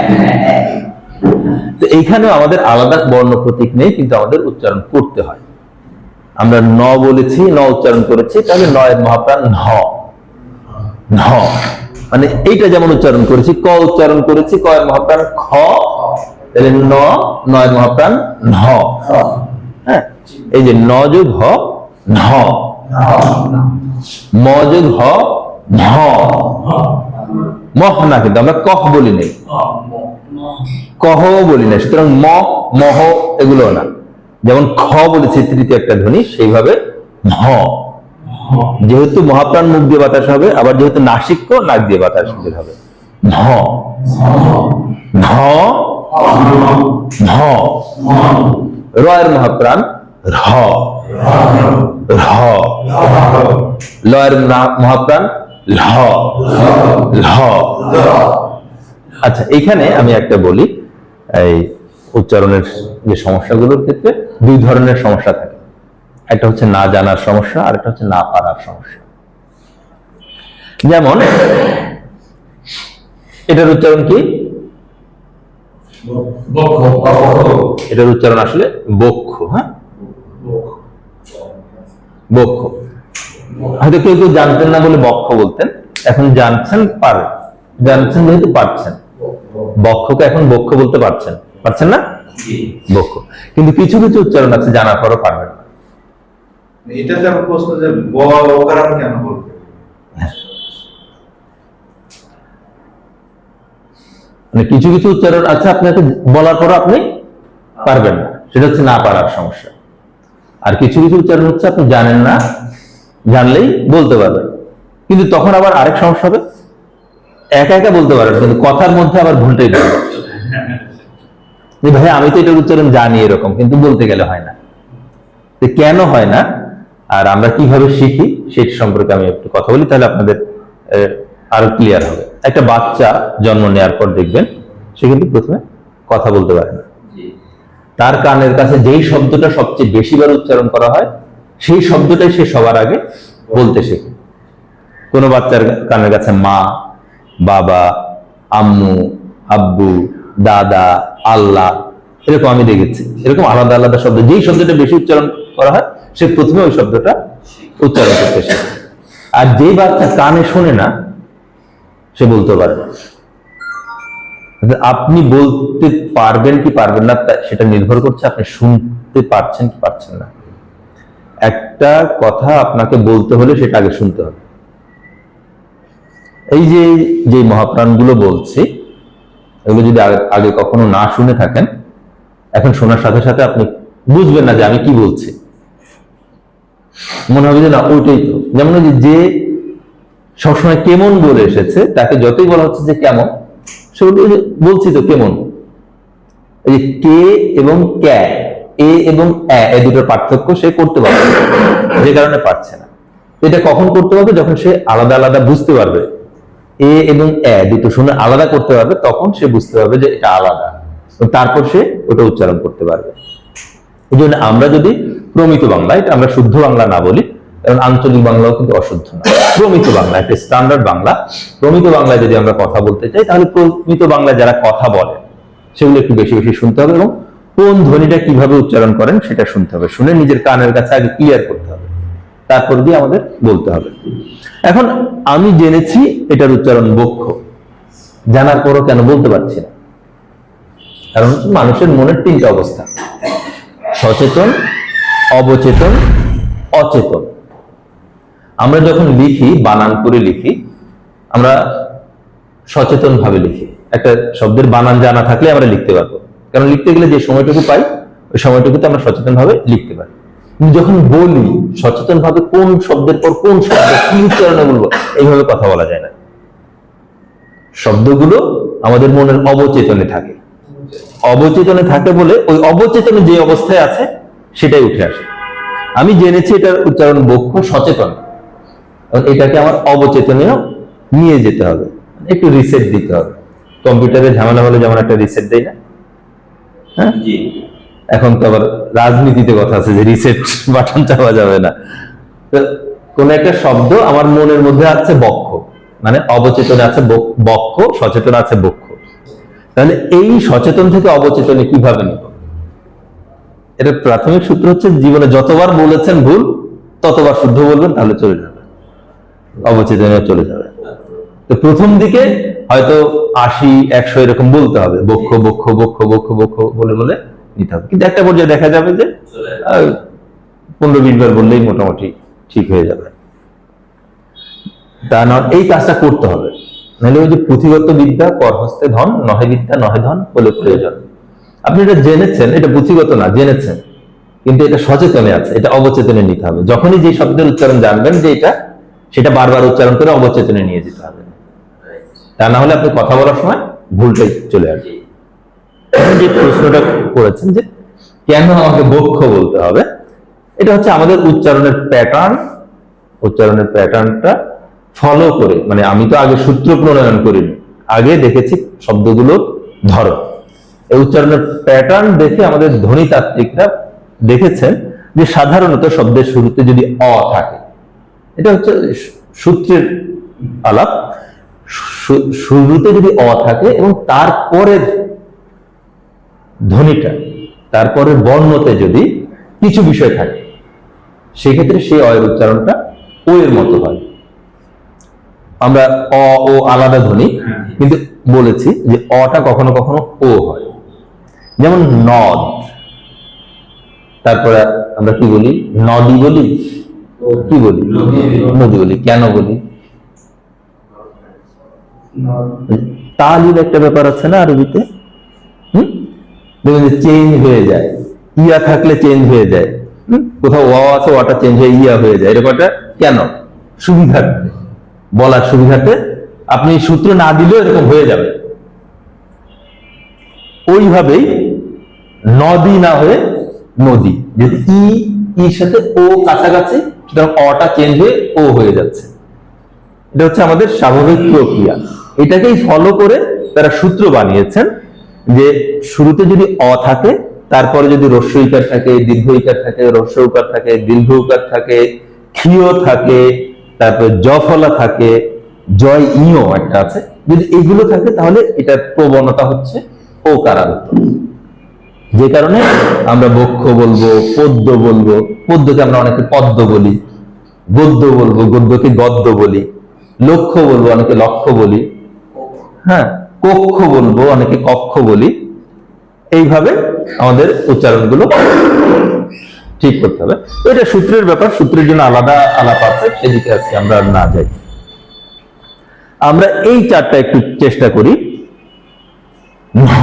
তো এইখানেও আমাদের আলাদা বর্ণ প্রতীক নেই, কিন্তু আমাদের উচ্চারণ করতে হয়। আমরা ন বলেছি, ন উচ্চারণ করেছি, তাহলে নয়ের মহাপ্রাণ ন, ন। মানে এইটা যেমন উচ্চারণ করেছি, ক উচ্চারণ করেছি, ক এর মহাপ্রাণ খ, তাহলে ন, নয়ের মহাপ্রাণ ন। হ্যাঁ, এই যে ন যোগ হ, ন, ম যোগ হ, ন, মহ না, কিন্তু আমরা কহ বলি নাই, কহ বলি না, সুতরাং ম, মহ এগুলো না। যেমন খ বলেছি তৃতীয় একটা ধ্বনি, সেইভাবে ম। যেহেতু মহাপ্রাণ মুখ দিয়ে বাতাস হবে, আবার যেহেতু নাসিক্য নাক দিয়ে বাতাস বের হবে, ন, ন, ন। র এর মহাপ্রাণ র, র। ল এর মহাপ্রাণ ল, ল। আচ্ছা, এখানে আমি একটা বলি, এই উচ্চারণের যে সমস্যাগুলোর ক্ষেত্রে দুই ধরনের সমস্যা থাকে। একটা হচ্ছে না জানার সমস্যা, আর একটা হচ্ছে না পারার সমস্যা। যেমন এটার উচ্চারণ কি? এটার উচ্চারণ আসলে বক্ষ। হ্যাঁ, বক্ষ। হয়তো কেউ কেউ জানতেন না বলে বক্ষ বলতেন, এখন জানছেন, জানছেন যেহেতু পারছেন। বক্ষকে এখন বক্ষ বলতে পারছেন না, বক্ষ। কিন্তু কিছু কিছু উচ্চারণ আছে জানার পরও পারবেন না। এটা যে প্রশ্ন যে ব ওকারাম কেন বলবে? মানে কিছু কিছু উচ্চারণ আছে আপনাকে বলার পর আপনি পারবেন না, সেটা হচ্ছে না পারার সমস্যা। আর কিছু কিছু উচ্চারণ হচ্ছে আপনি জানেন না, জানলেই বলতে পারবেন, কিন্তু তখন আবার আরেক সমস্যা হবে, একা একা বলতে পারবেন কিন্তু কথার মধ্যে আবার ভুলটাই বলবেন যে ভাই আমি তো এটার উচ্চারণ জানি এরকম, কিন্তু বলতে গেলে হয় না। কেন হয় না আর আমরা কিভাবে শিখি সেটা সম্পর্কে আমি একটু কথা বলি, তাহলে আপনাদের আরো ক্লিয়ার হবে। একটা বাচ্চা জন্ম নেওয়ার পর দেখবেন সে কিন্তু প্রথমে কথা বলতে পারে না। তার কানের কাছে যেই শব্দটা সবচেয়ে বেশিবার উচ্চারণ করা হয় সেই শব্দটাই সে সবার আগে বলতে শেখে। কোনো বাচ্চার কানের কাছে মা, বাবা, আম্মু, আব্বু, দাদা, আল্লাহ, এরকম আমি দেখেছি, এরকম আলাদা আলাদা শব্দ যেই শব্দটা বেশি উচ্চারণ করা হয় সে প্রথমে ওই শব্দটা উচ্চারণ করতে শেখে। আর যেই বাচ্চা কানে শোনে না সে বলতে পারে না। আপনি বলতে পারবেন কি পারবেন না সেটা নির্ভর করছে আপনি শুনতে পারছেন কি পারছেন না। একটা কথা আপনাকে বলতে হলে সেটা আগে শুনতে হবে। এই যে মহাপ্রাণগুলো বলছি এগুলো যদি আগে কখনো না শুনে থাকেন, এখন শোনার সাথে সাথে আপনি বুঝবেন না যে আমি কি বলছি, মনে হবে যে না ওইটাই তো। যেমন যে সবসময় কেমন বলে এসেছে তাকে যতই বলা হচ্ছে যে কেমন, সে বলছি তো কেমন। এই যে কে এবং ক্যা, এ এবং এ দুটোর পার্থক্য সে করতে পারবে না, যে কারণে পারছে না। এটা কখন করতে পারবে? যখন সে আলাদা আলাদা বুঝতে পারবে, এ এবং এ দুটো শুনে আলাদা করতে পারবে, তখন সে বুঝতে পারবে যে এটা আলাদা, তারপর সে ওটা উচ্চারণ করতে পারবে। এই জন্য আমরা যদি প্রমিত বাংলা, এটা আমরা শুদ্ধ বাংলা না বলি, কারণ আঞ্চলিক বাংলাও কিন্তু অশুদ্ধ না, প্রমিত বাংলা একটা স্ট্যান্ডার্ড বাংলা। প্রমিত বাংলায় যদি আমরা কথা বলতে চাই তাহলে প্রমিত বাংলায় যারা কথা বলে সেগুলো একটু বেশি বেশি শুনতে হবে এবং কোন ধ্বনিটা কিভাবে উচ্চারণ করেন সেটা শুনতে হবে, শুনে নিজের কানের কাছে আগে ক্লিয়ার করতে হবে, তারপর দিয়ে আমাদের বলতে হবে। এখন আমি জেনেছি এটার উচ্চারণ বক্ষ, জানার পরও কেন বলতে পারছি না? কারণ হচ্ছে মানুষের মনের তিনটা অবস্থা, সচেতন, অবচেতন, অচেতন। আমরা যখন লিখি, বানান করে লিখি, আমরা সচেতন ভাবে লিখি। একটা শব্দের বানান জানা থাকলে আমরা লিখতে পারবো, কারণ লিখতে গেলে যে সময়টুকু পাই ওই সময়টুকুতে আমরা সচেতন ভাবে লিখতে পারি। কিন্তু যখন বলি সচেতন ভাবে কোন শব্দের পর কোন শব্দ কি উচ্চারণে বলবো এইভাবে কথা বলা যায় না। শব্দগুলো আমাদের মনের অবচেতনে থাকে, অবচেতনে থাকে বলে ওই অবচেতনে যে অবস্থায় আছে সেটাই উঠে আসে। আমি জেনেছি এটার উচ্চারণ বক্ষ, সচেতন, এটাকে আমার অবচেতনে নিয়ে যেতে হবে, একটু রিসেট দিতে হবে। কম্পিউটারে ঝামেলা হলে যেমন একটা রিসেট দেয় না, হ্যাঁ, এখন তো আবার রাজনীতিতে কথা আছে যে রিসেট বাটন চাপা যাবে না। কোন একটা শব্দ আমার মনের মধ্যে আছে বক্ষ, মানে অবচেতনে আছে বক্ষ, সচেতন আছে বক্ষ। তাহলে এই সচেতন থেকে অবচেতনে কিভাবে নেব? এটা প্রাথমিক সূত্র হচ্ছে জীবনে যতবার বলেছেন ভুল ততবার শুদ্ধ বলবেন, তাহলে চলে যাবে, অবচেতনে চলে যাবে। তো প্রথম দিকে হয়তো 80, 100 এরকম বলতে হবে, বক্ষ বক্ষ বক্ষ বক্ষ বক্ষ বলে বলে নিতে হবে। কিন্তু একটা পর্যায়ে দেখা যাবে যে 15-20 বার বললেই মোটামুটি ঠিক হয়ে যাবে। তা না, এই কাজটা করতে হবে, নাহলে ওই যে পুঁথিগত বিদ্যা কর হস্তে ধন, নহে বিদ্যা নহে ধন বলে প্রয়োজন। আপনি এটা জেনেছেন, এটা পুঁথিগত না, জেনেছেন, কিন্তু এটা সচেতনে আছে, এটা অবচেতনে নিতে হবে। যখনই যে শব্দের উচ্চারণ জানবেন যে এটা, সেটা বারবার উচ্চারণ করে অবচেতনে নিয়ে যেতে হবে। তা না হলে আপনি কথা বলার সময় ভুলটাই চলে আসবে। যে প্রশ্নটা করেছেন যে কেন আমাকে বক্ষ বলতে হবে, এটা হচ্ছে আমাদের উচ্চারণের প্যাটার্ন, উচ্চারণের প্যাটার্নটা ফলো করে, মানে আমি তো আগে সূত্র প্রণয়ন করিনি, আগে দেখেছি শব্দগুলো ধরো, এই উচ্চারণের প্যাটার্ন দেখে আমাদের ধ্বনিতাত্ত্বিকরা দেখেছেন যে সাধারণত শব্দের শুরুতে যদি অ থাকে, এটা হচ্ছে সূত্রের আলাপ, শুরুতে যদি অ থাকে এবং তারপরে ধ্বনিটা তারপরে বর্ণতে যদি কিছু বিষয় থাকে, সেক্ষেত্রে সেই অয়ের উচ্চারণটা ও এর মতো হয়। আমরা অ ও আলাদা ধ্বনি, কিন্তু বলেছি যে অটা কখনো কখনো ও হয়। যেমন নদ, তারপরে আমরা কি বলি? নদী বলি, কি বলি? নদী বলি। কেন বলি? তালিল একটা ব্যাপার আছে না আরবিতে, দেখবেন যে চেঞ্জ হয়ে যায়, ইয়া থাকলে চেঞ্জ হয়ে যায়, কোথাও ওয়া আছে ওয়াটা চেঞ্জ হয়ে ইয়া হয়ে যায়, এরকম একটা কেন? সুবিধার্থে, বলার সুবিধার্থে, আপনি সূত্র না দিলেও এরকম হয়ে যাবে। ওইভাবেই নদী না হয়ে নদী, যদি ইর সাথে ও কাছাকাছি, সুতরাং অটা চেঞ্জ হয়ে ও হয়ে যাচ্ছে। এটা হচ্ছে আমাদের স্বাভাবিক প্রক্রিয়া। এটাকেই ফলো করে তারা সূত্র বানিয়েছেন যে শুরুতে যদি অ থাকে, তারপরে যদি হ্রস্ব ইকার থাকে, দীর্ঘ ইকার থাকে, হ্রস্ব উকার থাকে, দীর্ঘ উকার থাকে, ক্ষীয় থাকে, তারপরে জফলা থাকে, জয় ইও একটা আছে, যদি এগুলো থাকে তাহলে এটার প্রবণতা হচ্ছে ওকারান্ত। যে কারণে আমরা বক্ষ বলবো, পদ্য বলবো, পদ্যকে আমরা অনেকে পদ্য বলি, গদ্য বলবো, গদ্যকে গদ্য বলি, লক্ষ্য বলবো, অনেকে লক্ষ্য বলি, হ্যাঁ, কক্ষ বলবো, অনেকে কক্ষ বলি। এইভাবে আমাদের উচ্চারণগুলো ঠিক করতে হবে। এটা সূত্রের ব্যাপার, সূত্রের জন্য আলাদা আলাপ আছে, সেদিকে আজকে আমরা না যাই। আমরা এই চারটা একটু চেষ্টা করি। ভ,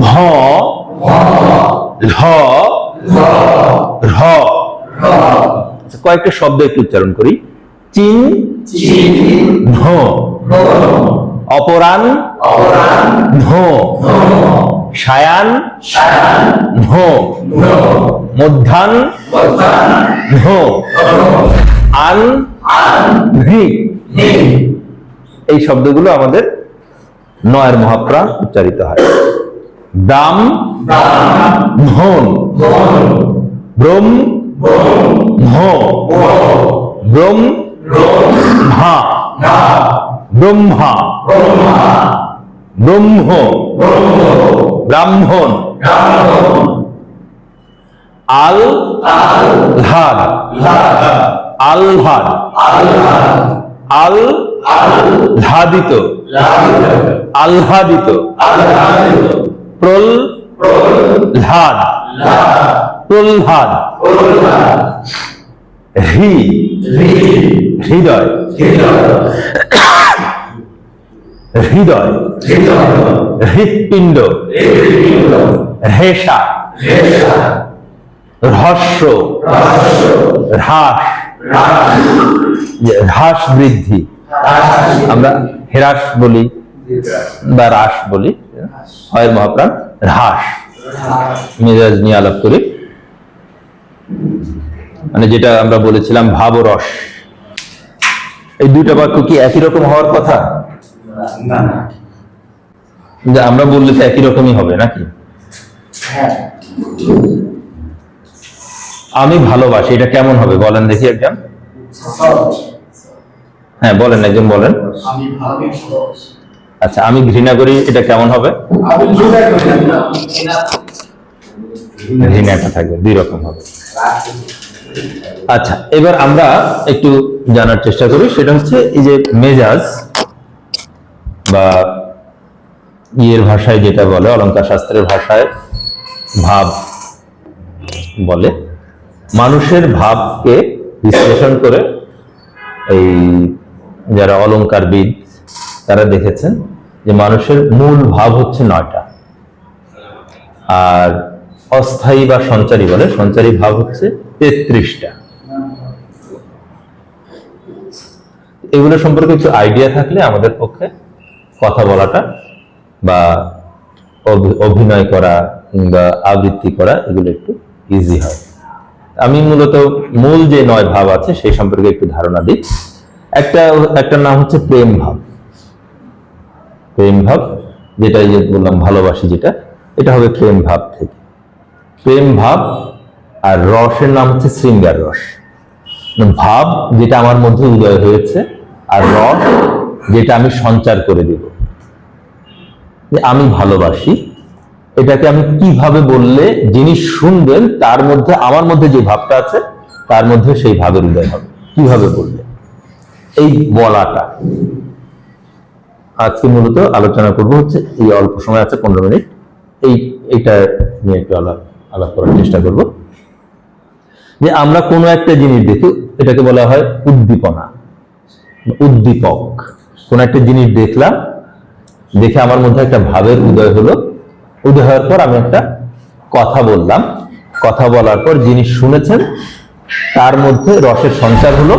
ভ, ঢ, ঢ। কয়েকটা শব্দ একটু উচ্চারণ করি। চিন, ধ, অপরাণ, ধ, সায়ান, ধ, মধ্যাহ্ন, ধ, আন, ঘৃ। এই শব্দগুলো আমাদের নয়ের মহাপ্রাণ উচ্চারিত হয়। দাম, ধন, ব্রহ্ম, ভ, ব্রহ্মা, ব্রহ্মা, ব্রহ্ম, ব্রাহ্মণ, আলহাদ, আলহাদ, আলহাদিত, আলহাদিত, প্রহ্লাদ, প্রহ্লাদ, হৃদয়, হৃদয়, হৃৎপিণ্ড, রেশা, রহস্য, হ্রাস, হ্রাস বৃদ্ধি, আমরা হ্রাস বলি বা হ্রাস বলি, হয় মহাপ্রাণ হ্রাস। মেজাজ নিয়ে আলাপ করি, মানে যেটা আমরা বলেছিলাম ভাব ও রস, এই দুইটা বাক্য কি একই রকম হওয়ার কথা? যে আমরা বললে তো একই রকমই হবে নাকি? আমি ভালোবাসি, এটা কেমন হবে বলেন দেখি একজন। হ্যাঁ বলেন, একজন বলেন। আচ্ছা, আমি ঘৃণা করি, এটা কেমন হবে? ঘৃণাটা থাকবে, দুই রকম হবে। আচ্ছা, এবার আমরা একটু জানার চেষ্টা করি, সেটা হচ্ছে এই যে মেজাজ বা ইয়ের ভাষায় যেটা বলে, অলংকার শাস্ত্রের ভাষায় ভাব বলে। মানুষের ভাবকে বিশ্লেষণ করে এই যারা অলংকারবিদ তারা দেখেছেন যে মানুষের মূল ভাব হচ্ছে 9টা, আর অস্থায়ী বা সঞ্চারী বলে, সঞ্চারী ভাব হচ্ছে 33টা। এগুলো সম্পর্কে একটু আইডিয়া থাকলে আমাদের পক্ষে কথা বলাটা বা অভিনয় করা কিংবা আবৃত্তি করা এগুলো একটু ইজি হয়। আমি মূলত মূল যে 9 ভাব আছে সেই সম্পর্কে একটু ধারণা দিই। একটা নাম হচ্ছে প্রেম ভাব। প্রেম ভাব, যেটা এই যে বললাম ভালোবাসি, যেটা এটা হবে প্রেম ভাব থেকে। প্রেম ভাব। আর রসের নাম হচ্ছে শৃঙ্গার রস। ভাব যেটা আমার মধ্যে উদয় হয়েছে, আর রস যেটা আমি সঞ্চার করে দেব। আমি ভালোবাসি, এটাকে আমি কিভাবে বললে যিনি শুনবেন তার মধ্যে আমার মধ্যে যে ভাবটা আছে তার মধ্যে সেই ভাবের উদয় হবে, কিভাবে বললে। এই বলাটা আজকে মূলত আলোচনা করব হচ্ছে, এই অল্প সময় আছে 15 মিনিট, এইটা নিয়ে একটু আলাপ করার চেষ্টা করব। যে আমরা কোনো একটা জিনিস দেখি, এটাকে বলা হয় উদ্দীপনা, উদ্দীপক। কোন একটা জিনিস দেখলাম, দেখে আমার মধ্যে একটা ভাবের উদয় হলো, উদয় হওয়ার পর আমি একটা কথা বললাম, কথা বলার পর যিনি শুনেছেন তার মধ্যে রসের সঞ্চার হলো,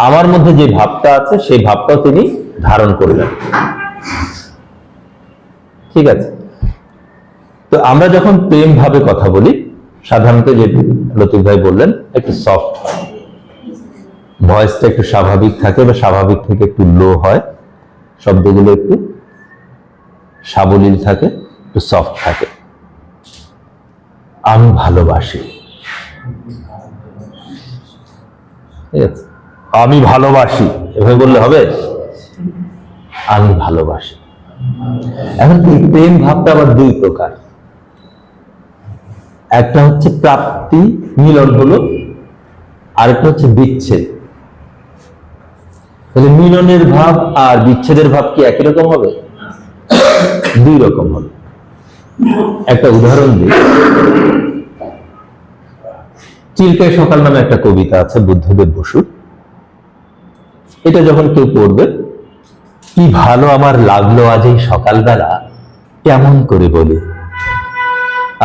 আমার মধ্যে যে ভাবটা আছে সেই ভাবটাও তিনি ধারণ করলেন। ঠিক আছে? তো আমরা যখন প্রেম ভাবে কথা বলি, সাধারণত যে লতিফ ভাই বললেন, একটু সফট হয়, ভয়েসটা একটু স্বাভাবিক থাকে বা স্বাভাবিক থেকে একটু লো হয়, শব্দগুলো একটু সাবলীল থাকে, একটু সফট থাকে। আমি ভালোবাসি, ঠিক আছে? আমি ভালোবাসি এভাবে বললে হবে? আমি ভালোবাসি। এখন এই প্রেম ভাবটা আবার দুই প্রকার, একটা হচ্ছে প্রাপ্তি, মিলন হলো, আরেকটা হচ্ছে বিচ্ছেদ। তাহলে মিলনের ভাব আর বিচ্ছেদের ভাব কি একই রকম হবে? দুই রকম হবে। একটা উদাহরণ দিই। চিল্কায় সকাল নামে একটা কবিতা আছে বুদ্ধদেব বসুর। এটা যখন কেউ পড়বে, কি ভালো আমার লাগলো আজ এই সকালবেলা, কেমন করে বলি।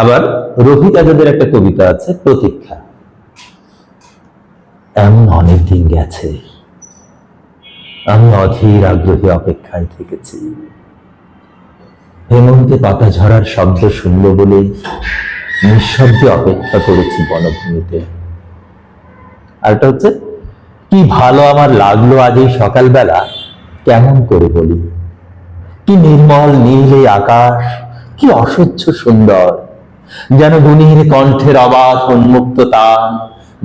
আবার রফিক আজাদের একটা কবিতা আছে প্রতীক্ষা। এমন অনেকদিন গেছে, আমি অধীর আগ্রহে অপেক্ষায় থেকেছি, হেমন্তে পাতা ঝরার শব্দ শুনল বলেই নিঃশব্দে অপেক্ষা করেছি বনভূমিতে। আরেকটা হচ্ছে, কি ভালো আমার লাগলো আজ এই সকালবেলা, কেমন করে বলি। কি নির্মল নীল এই আকাশ, কি অসহ্য সুন্দর, যেন গুণীর কণ্ঠের অবাধ উন্মুক্ত তান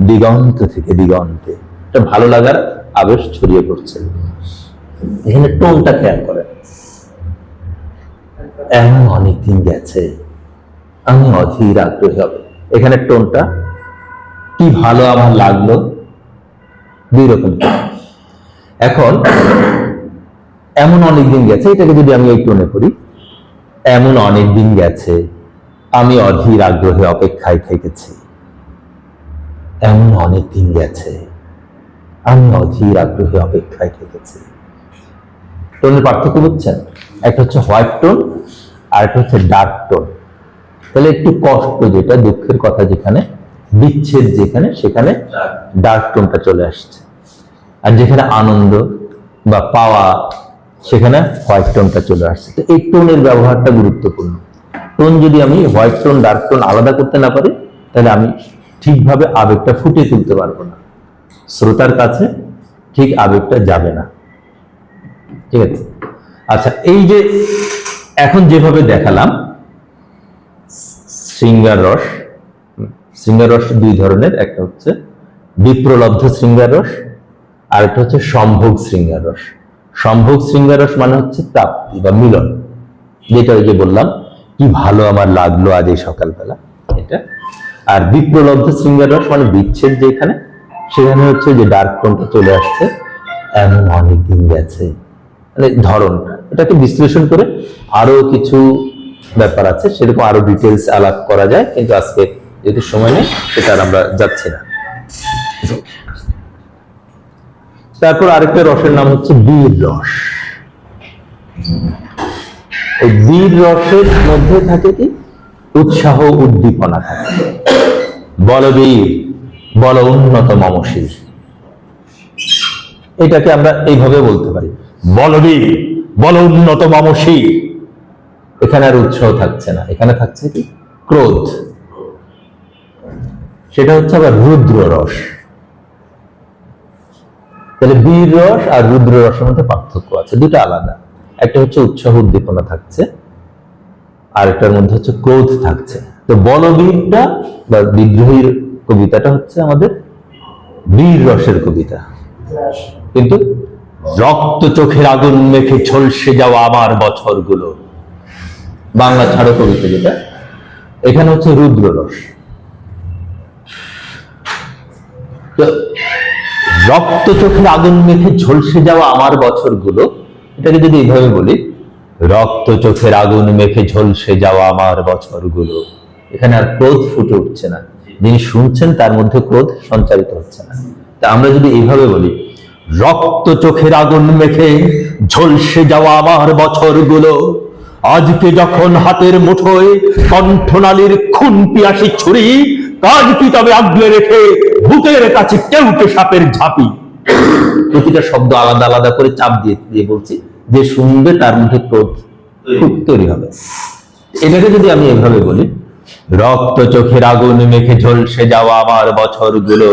দিগন্ত থেকে দিগন্তে। এটা ভালো লাগার আবেশ ছড়িয়ে পড়ছে। এখানে টোনটা খেয়াল করে, এমন অনেকদিন গেছে, আমি অধীর আগ্রহী হবে। এখানে টোনটা কি ভালো আমার লাগলো, দুই রকম। এখন এমন অনেকদিন গেছে, এটাকে যদি আমি এই টোনে করি, এমন অনেকদিন গেছে, আমি অধীর আগ্রহে অপেক্ষায় থেকেছি, এমন অনেকদিন গেছে, আমি অধীর আগ্রহে অপেক্ষায় থেকেছি। টোনের পার্থক্য বুঝছেন? একটা হচ্ছে হোয়াইট টোন আর একটা হচ্ছে ডার্ক টোন। তাহলে একটু কষ্ট যেটা, দুঃখের কথা যেখানে, বিচ্ছেদ যেখানে, সেখানে ডার্ক টোনটা চলে আসছে। আর যেখানে আনন্দ বা পাওয়া, সেখানে হোয়াইট টোনটা চলে আসছে। তো এই টোনের ব্যবহারটা গুরুত্বপূর্ণ। টোন যদি আমি হোয়াইট টোন ডার্ক টোন আলাদা করতে না পারি, তাহলে আমি ঠিকভাবে আবেগটা ফুটিয়ে তুলতে পারবো না, শ্রোতার কাছে ঠিক আবেগটা যাবে না। ঠিক আছে? আচ্ছা, এই যে এখন যেভাবে দেখালাম শৃঙ্গার রস, শৃঙ্গার রস দুই ধরনের, একটা হচ্ছে বিপ্রলব্ধ শৃঙ্গার রস, আর একটা হচ্ছে সম্ভোগ শৃঙ্গার রস। সম্ভোগ শৃঙ্গার রস মানে হচ্ছে প্রাপ্তি বা মিলন, যেটা ওই যে বললাম, কি ভালো আমার লাগলো আজ এই সকালবেলা, এটা। আর বিপ্রলব্ধ শৃঙ্গার রস মানে বিচ্ছেদ যেখানে, সেখানে হচ্ছে যে ডার্ক টোনটা চলে আসছে, এমন অনেকদিন গেছে, মানে ধরনটা। এটাকে বিশ্লেষণ করে আরো কিছু ব্যাপার আছে, সেরকম আরো ডিটেলস আলাপ করা যায়, কিন্তু আজকে যেহেতু সময় নেই সেটা আর আমরা যাচ্ছি না। তারপর আরেকটা রসের নাম হচ্ছে বীর রস। এই বীর রসের মধ্যে থাকে কি উৎসাহ, উদ্দীপনা থাকে। বলবীর, বল উন্নত মমশীর, এটাকে আমরা এইভাবে বলতে পারি, বলবীর, বল উন্নত মমশীর। এখানে আর উৎসাহ থাকছে না, এখানে থাকছে কি ক্রোধ। সেটা হচ্ছে আবার রুদ্র রস। তাহলে বীর রস আর রুদ্র রসের মধ্যে পার্থক্য আছে, দুটো আলাদা। একটা হচ্ছে উৎসাহ উদ্দীপনা থাকছে, আর একটার মধ্যে হচ্ছে ক্রোধ থাকছে। তো বলবীরটা বা বিদ্রোহীর কবিতাটা হচ্ছে আমাদের বীর রসের কবিতা, কিন্তু রক্ত চোখের আগুন মেখে ঝলসে যাওয়া আমার বছরগুলো, বাংলা ছাড়ো কবিতা যেটা, এখানে হচ্ছে রুদ্ররস। তো রক্ত চোখের আগুন মেখে ঝলসে যাওয়া আমার বছরগুলো, এটাকে যদি এইভাবে বলি, রক্ত চোখের আগুন মেখে ঝলসে যাওয়া আমার বছরগুলো, এখানে আর ক্রোধ ফুটে উঠছে না, যিনি শুনছেন তার মধ্যে ক্রোধ সঞ্চারিত হচ্ছে না। তা আমরা যদি এইভাবে বলি, রক্ত চোখের আগুন মেখে ঝলসে যাওয়া আমার বছরগুলো, আজকে যখন হাতের মুঠোয় কণ্ঠনালীর খুন পিয়াসী ছুরি, কাজ কি তবে আগলে রেখে বুকের কাছে কেউটে সাপের ঝাঁপি। প্রতিটা শব্দ আলাদা আলাদা করে চাপ দিয়ে দিয়ে বলছি, যে শুনবে তার মধ্যে ক্রোধ খুব তৈরি হবে। এটাকে যদি আমি এভাবে বলি, রক্ত চোখের আগুন মেখে ঝলসে যাওয়া আমার বছরগুলো,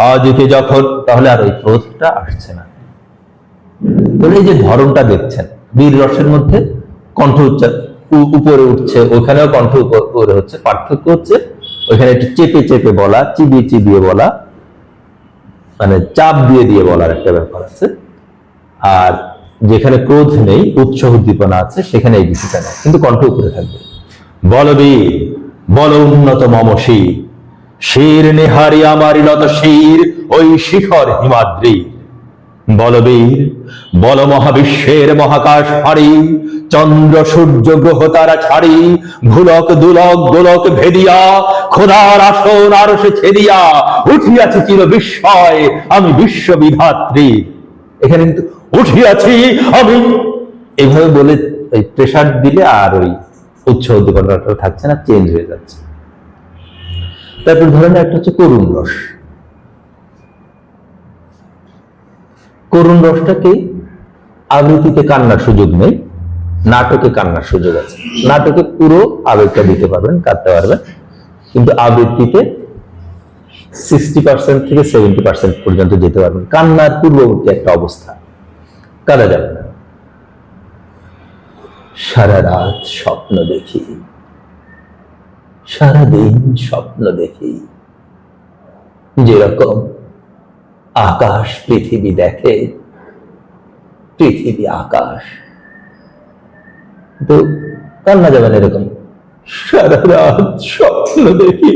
আজকে যখন, তাহলে আর ওই ক্রোধটা আসছে না। তাহলে এই যে ধরনটা দেখছেন, বীর রসের মধ্যে কণ্ঠ উপরে উঠছে, ওখানেও কণ্ঠ উপরে হচ্ছে, পার্থক্য হচ্ছে ওইখানে একটু চেপে চেপে বলা, চিবিয়ে চিবিয়ে বলা, মানে চাপ দিয়ে দিয়ে বলার একটা ব্যাপার আছে। আর যেখানে ক্রোধ নেই, উৎসাহ উদ্দীপনা আছে, সেখানে এই বিষয়টা নেই, কিন্তু কণ্ঠ উপরে থাকবে। বলবীর বল উন্নত মম শির, শির নেহারি আমারি নত শির ওই শিখর হিমাদ্রি। বলবীর বল মহাবিশ্বের মহাকাশ হারি, চন্দ্র সূর্য গ্রহ তারা ছাড়ি, ভুলক দুলক গোলক ভেদিয়া, খোদার আসন আরশে ছেদিয়া, উঠিয়াছি চির বিস্ময় আমি বিশ্ববিধাত্রী। এখানে কিন্তু উঠিয়াছি আমি, এইভাবে বলে ওই প্রেসার দিলে আর ওই উৎসাহ উদ্দীপনাটা থাকছে না, চেঞ্জ হয়ে যাচ্ছে। তারপর ধরেন একটা হচ্ছে করুণ রস। করুণ রসটাকে আবৃত্তিতে কান্নার সুযোগ নেই, নাটকে কান্নার সুযোগ আছে। নাটকে পুরো আবেগটা দিতে পারবেন, কাঁদতে পারবেন, কিন্তু আবৃত্তিতে 60% থেকে 70% পর্যন্ত যেতে পারবেন। কান্নার পূর্ববর্তী একটা অবস্থা, কাঁদা যাবে না। সারা রাত স্বপ্ন দেখি, সারাদিন স্বপ্ন দেখি, যেরকম আকাশ পৃথিবী দেখে, পৃথিবী আকাশ। তো কান্না যাবে না এরকম, সারা রাত স্বপ্ন দেখি,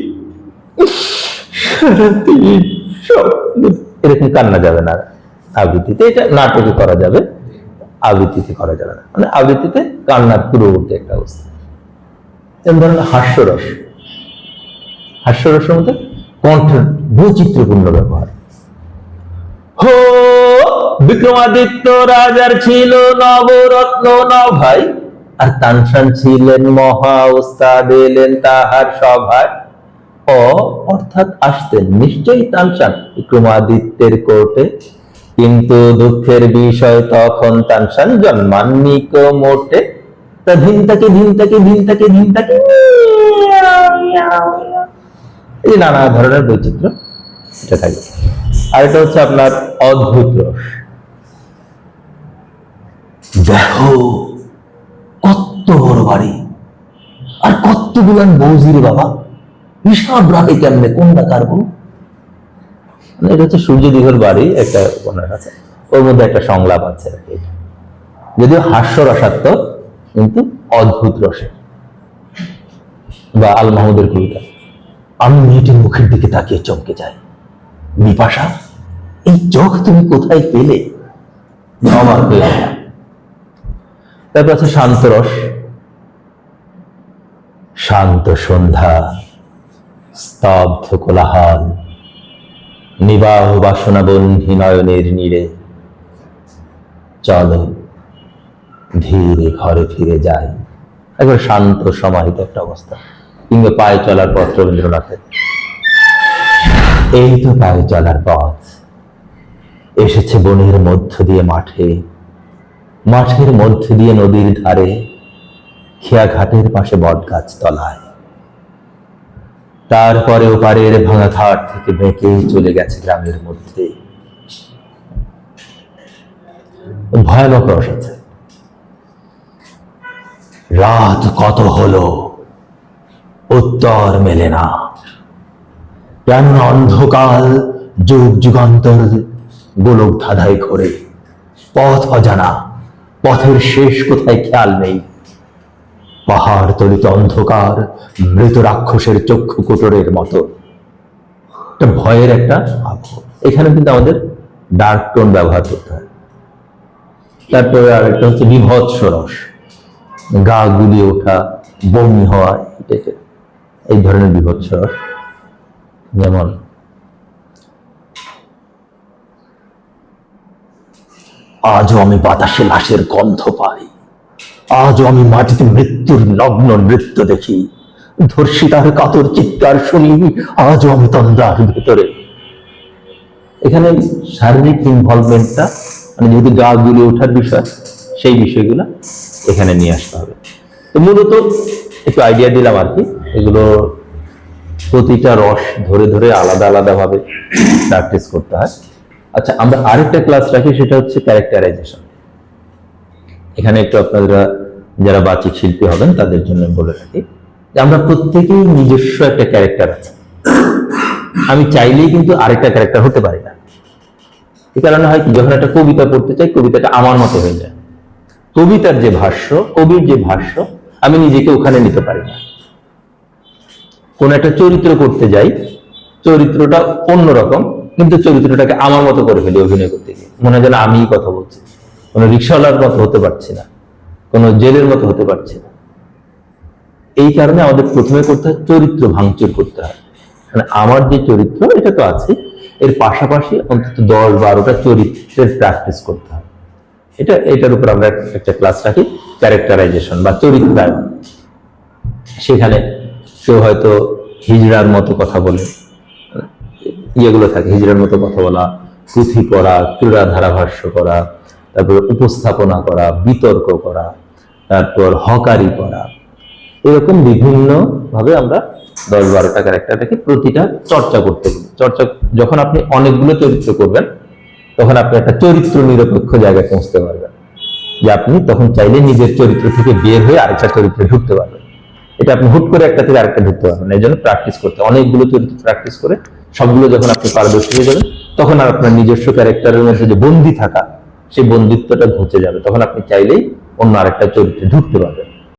সারাদিন স্বপ্ন, এরকম কান্না যাবে না আবৃত্তিতে। এটা নাটকে করা যাবে, আবৃত্তিতে করা যাবে না। মানে আবৃত্তিতে কান্নার পূর্ববর্তী একটা অবস্থা। যেমন ধরেন হাস্যরস, হাস্যরসের মধ্যে কণ্ঠের বৈচিত্র্যপূর্ণ ব্যবহার। হো বিক্রমাদিত্য রাজার ছিল নবরত্ন নয় ভাই, আর তানসান ছিলেন মহা ওস্তাদ, এলেন তাহার সভায়। অর্থাৎ আসতেন নিশ্চয়ই তানসান বিক্রমাদিত্যের কোর্টে, কিন্তু দুঃখের বিষয় তখন তানসান জন্মাননি মোটে। তা ধিনতাকে ধিনতাকে ধিনতাকে ধিনতাকে, এই নানা ধরনের বৈচিত্র্য এটা থাকে। আর এটা হচ্ছে আপনার অদ্ভুত রস। দেখো কত বড় বাড়ি, আর কতগুলান বৌজির বাবা, হিসাব রাখে কেমনে, কোনটা কারবো। এটা হচ্ছে সূর্য দিঘর বাড়ি, একটা উপন্যাস আছে, ওর মধ্যে একটা সংলাপ আছে আর কি। যদিও হাস্যরসাত্মক, কিন্তু অদ্ভুত রসে। বা আল মাহমুদের কবিতা, আমি মেয়েটির মুখের দিকে তাকিয়ে চমকে যাই, বিপাশা এই চোখ তুমি কোথায় পেলে, আমার পেলে। তারপর আছে শান্ত রস। শান্ত সন্ধ্যা, স্তব্ধ কোলাহল, নিবাহ বাসনা বন্ধি নয়নের নীড়ে, চলো ধীরে ঘরে ফিরে যায়। একবার শান্ত সমাহিত একটা অবস্থা। কিংবা পায়ে চলার পথ, রবীন্দ্রনাথের, এই তো পায়ে চলার পথ, এসেছে বনের মধ্য দিয়ে মাঠে, মাঠের মধ্য দিয়ে নদীর ধারে, খেয়া ঘাটের পাশে বট গাছ তলায়, তারপরে ওপারের ভাঙা ঘাট থেকে বেঁকে চলে গেছে গ্রামের মধ্যে। ভয়ানক রস আছে। রাত কত হলো, উত্তর মেলে না, কেননা অন্ধকাল যুগ যুগান্তর গোলক ধাঁধাই ঘোরে, পথ অজানা, পথের শেষ কোথায় খেয়াল নেই। পাহাড় তলিত অন্ধকার, মৃত রাক্ষসের চক্ষু কোটরের মতো। একটা ভয়ের একটা আবহ। এখানে কিন্তু আমাদের ডার্ক টোন ব্যবহার করতে হয়। তারপরে আরেকটা হচ্ছে বিভৎস রস, গা গুলিয়ে ওঠা, বমি হওয়া, এই ধরনের বিভৎস রস। যেমন আজও আমি বাতাসে লাশের গন্ধ পাই, আজও আমি মাটিতে মৃত্যুর নগ্ন নৃত্য দেখি, ধর্ষিতার কাতর চিৎকার শুনি, আজও আমি তন্দ্রার ভেতরে। এখানে শারীরিক ইনভলভমেন্টটা, মানে যেহেতু গা গুলিয়ে ওঠার বিষয়, সেই বিষয়গুলো এখানে নিয়ে আসতে হবে। তো মূলত একটু আইডিয়া দিলাম আর কি। এগুলো প্রতিটা রস ধরে ধরে আলাদা আলাদা ভাবে প্র্যাকটিস করতে হয়। আচ্ছা, আমরা আরেকটা ক্লাস রাখি, সেটা হচ্ছে ক্যারেক্টারাইজেশন। এখানে একটু আপনারা যারা বাচিক শিল্পী হবেন তাদের জন্য বলে থাকি যে আমরা প্রত্যেকেই নিজস্ব একটা ক্যারেক্টার আছে। আমি চাইলেই কিন্তু আরেকটা ক্যারেক্টার হতে পারি না। এই কারণে হয় কি, যখন একটা কবিতা পড়তে চাই, কবিতাটা আমার মতো হয়ে যায়। কবিতার যে ভাষ্য, কবির যে ভাষ্য, আমি নিজেকে ওখানে নিতে পারি না। কোন একটা চরিত্র করতে যাই, চরিত্রটা অন্যরকম, কিন্তু চরিত্রটাকে আমার মতো করে ফেলি অভিনয় করতে গিয়ে। মনে হয় যেন আমিই কথা বলছি। কোনো রিক্সাওয়ালার মতো হতে পারছি না, কোনো জেলের মতো হতে পারছি না। এই কারণে আমাদের প্রথমে করতে হয় চরিত্র ভাঙচুর করতে হয়। মানে আমার যে চরিত্র, এটা তো আছে, এর পাশাপাশি অন্তত 10-12টা চরিত্রের প্র্যাকটিস করতে হয়। এটার উপর আমরা একটা ক্লাস রাখি, ক্যারেক্টারাইজেশন বা চরিত্রায়ন। সেখানে কেউ হয়তো হিজড়ার মতো কথা বলে, ইয়েগুলো থাকে, হিজড়ার মতো কথা বলা, পুঁথি পড়া, ক্রীড়া ধারাভাষ্য করা, তারপর উপস্থাপনা করা, বিতর্ক করা, তারপর হকারি করা। এরকম বিভিন্ন ভাবে আমরা 10-12টা ক্যারেক্টার রেখে প্রতিটা চর্চা করতে পারি। চর্চা যখন আপনি অনেকগুলো চরিত্র করবেন, তখন আপনি একটা চরিত্র নিরপেক্ষ জায়গায় পৌঁছতে পারবেন, যে আপনি তখন চাইলে নিজের চরিত্র থেকে বের হয়ে আরেকটা চরিত্রে ঢুকতে পারবেন। এটা আপনি হুট করে একটা থেকে আরেকটা ঢুকতে পারবেন। এই জন্য প্র্যাকটিস করতে, অনেকগুলো চরিত্র প্র্যাকটিস করে সবগুলো যখন আপনি পারদর্শী হয়ে যাবেন, তখন আর আপনার নিজস্ব ক্যারেক্টারের মধ্যে যে বন্দী থাকা, সেই বন্দিত্বটা ঘুচে যাবে। তখন আপনি চাইলেই অন্য আরেকটা চরিত্রে ঢুকতে পারবেন।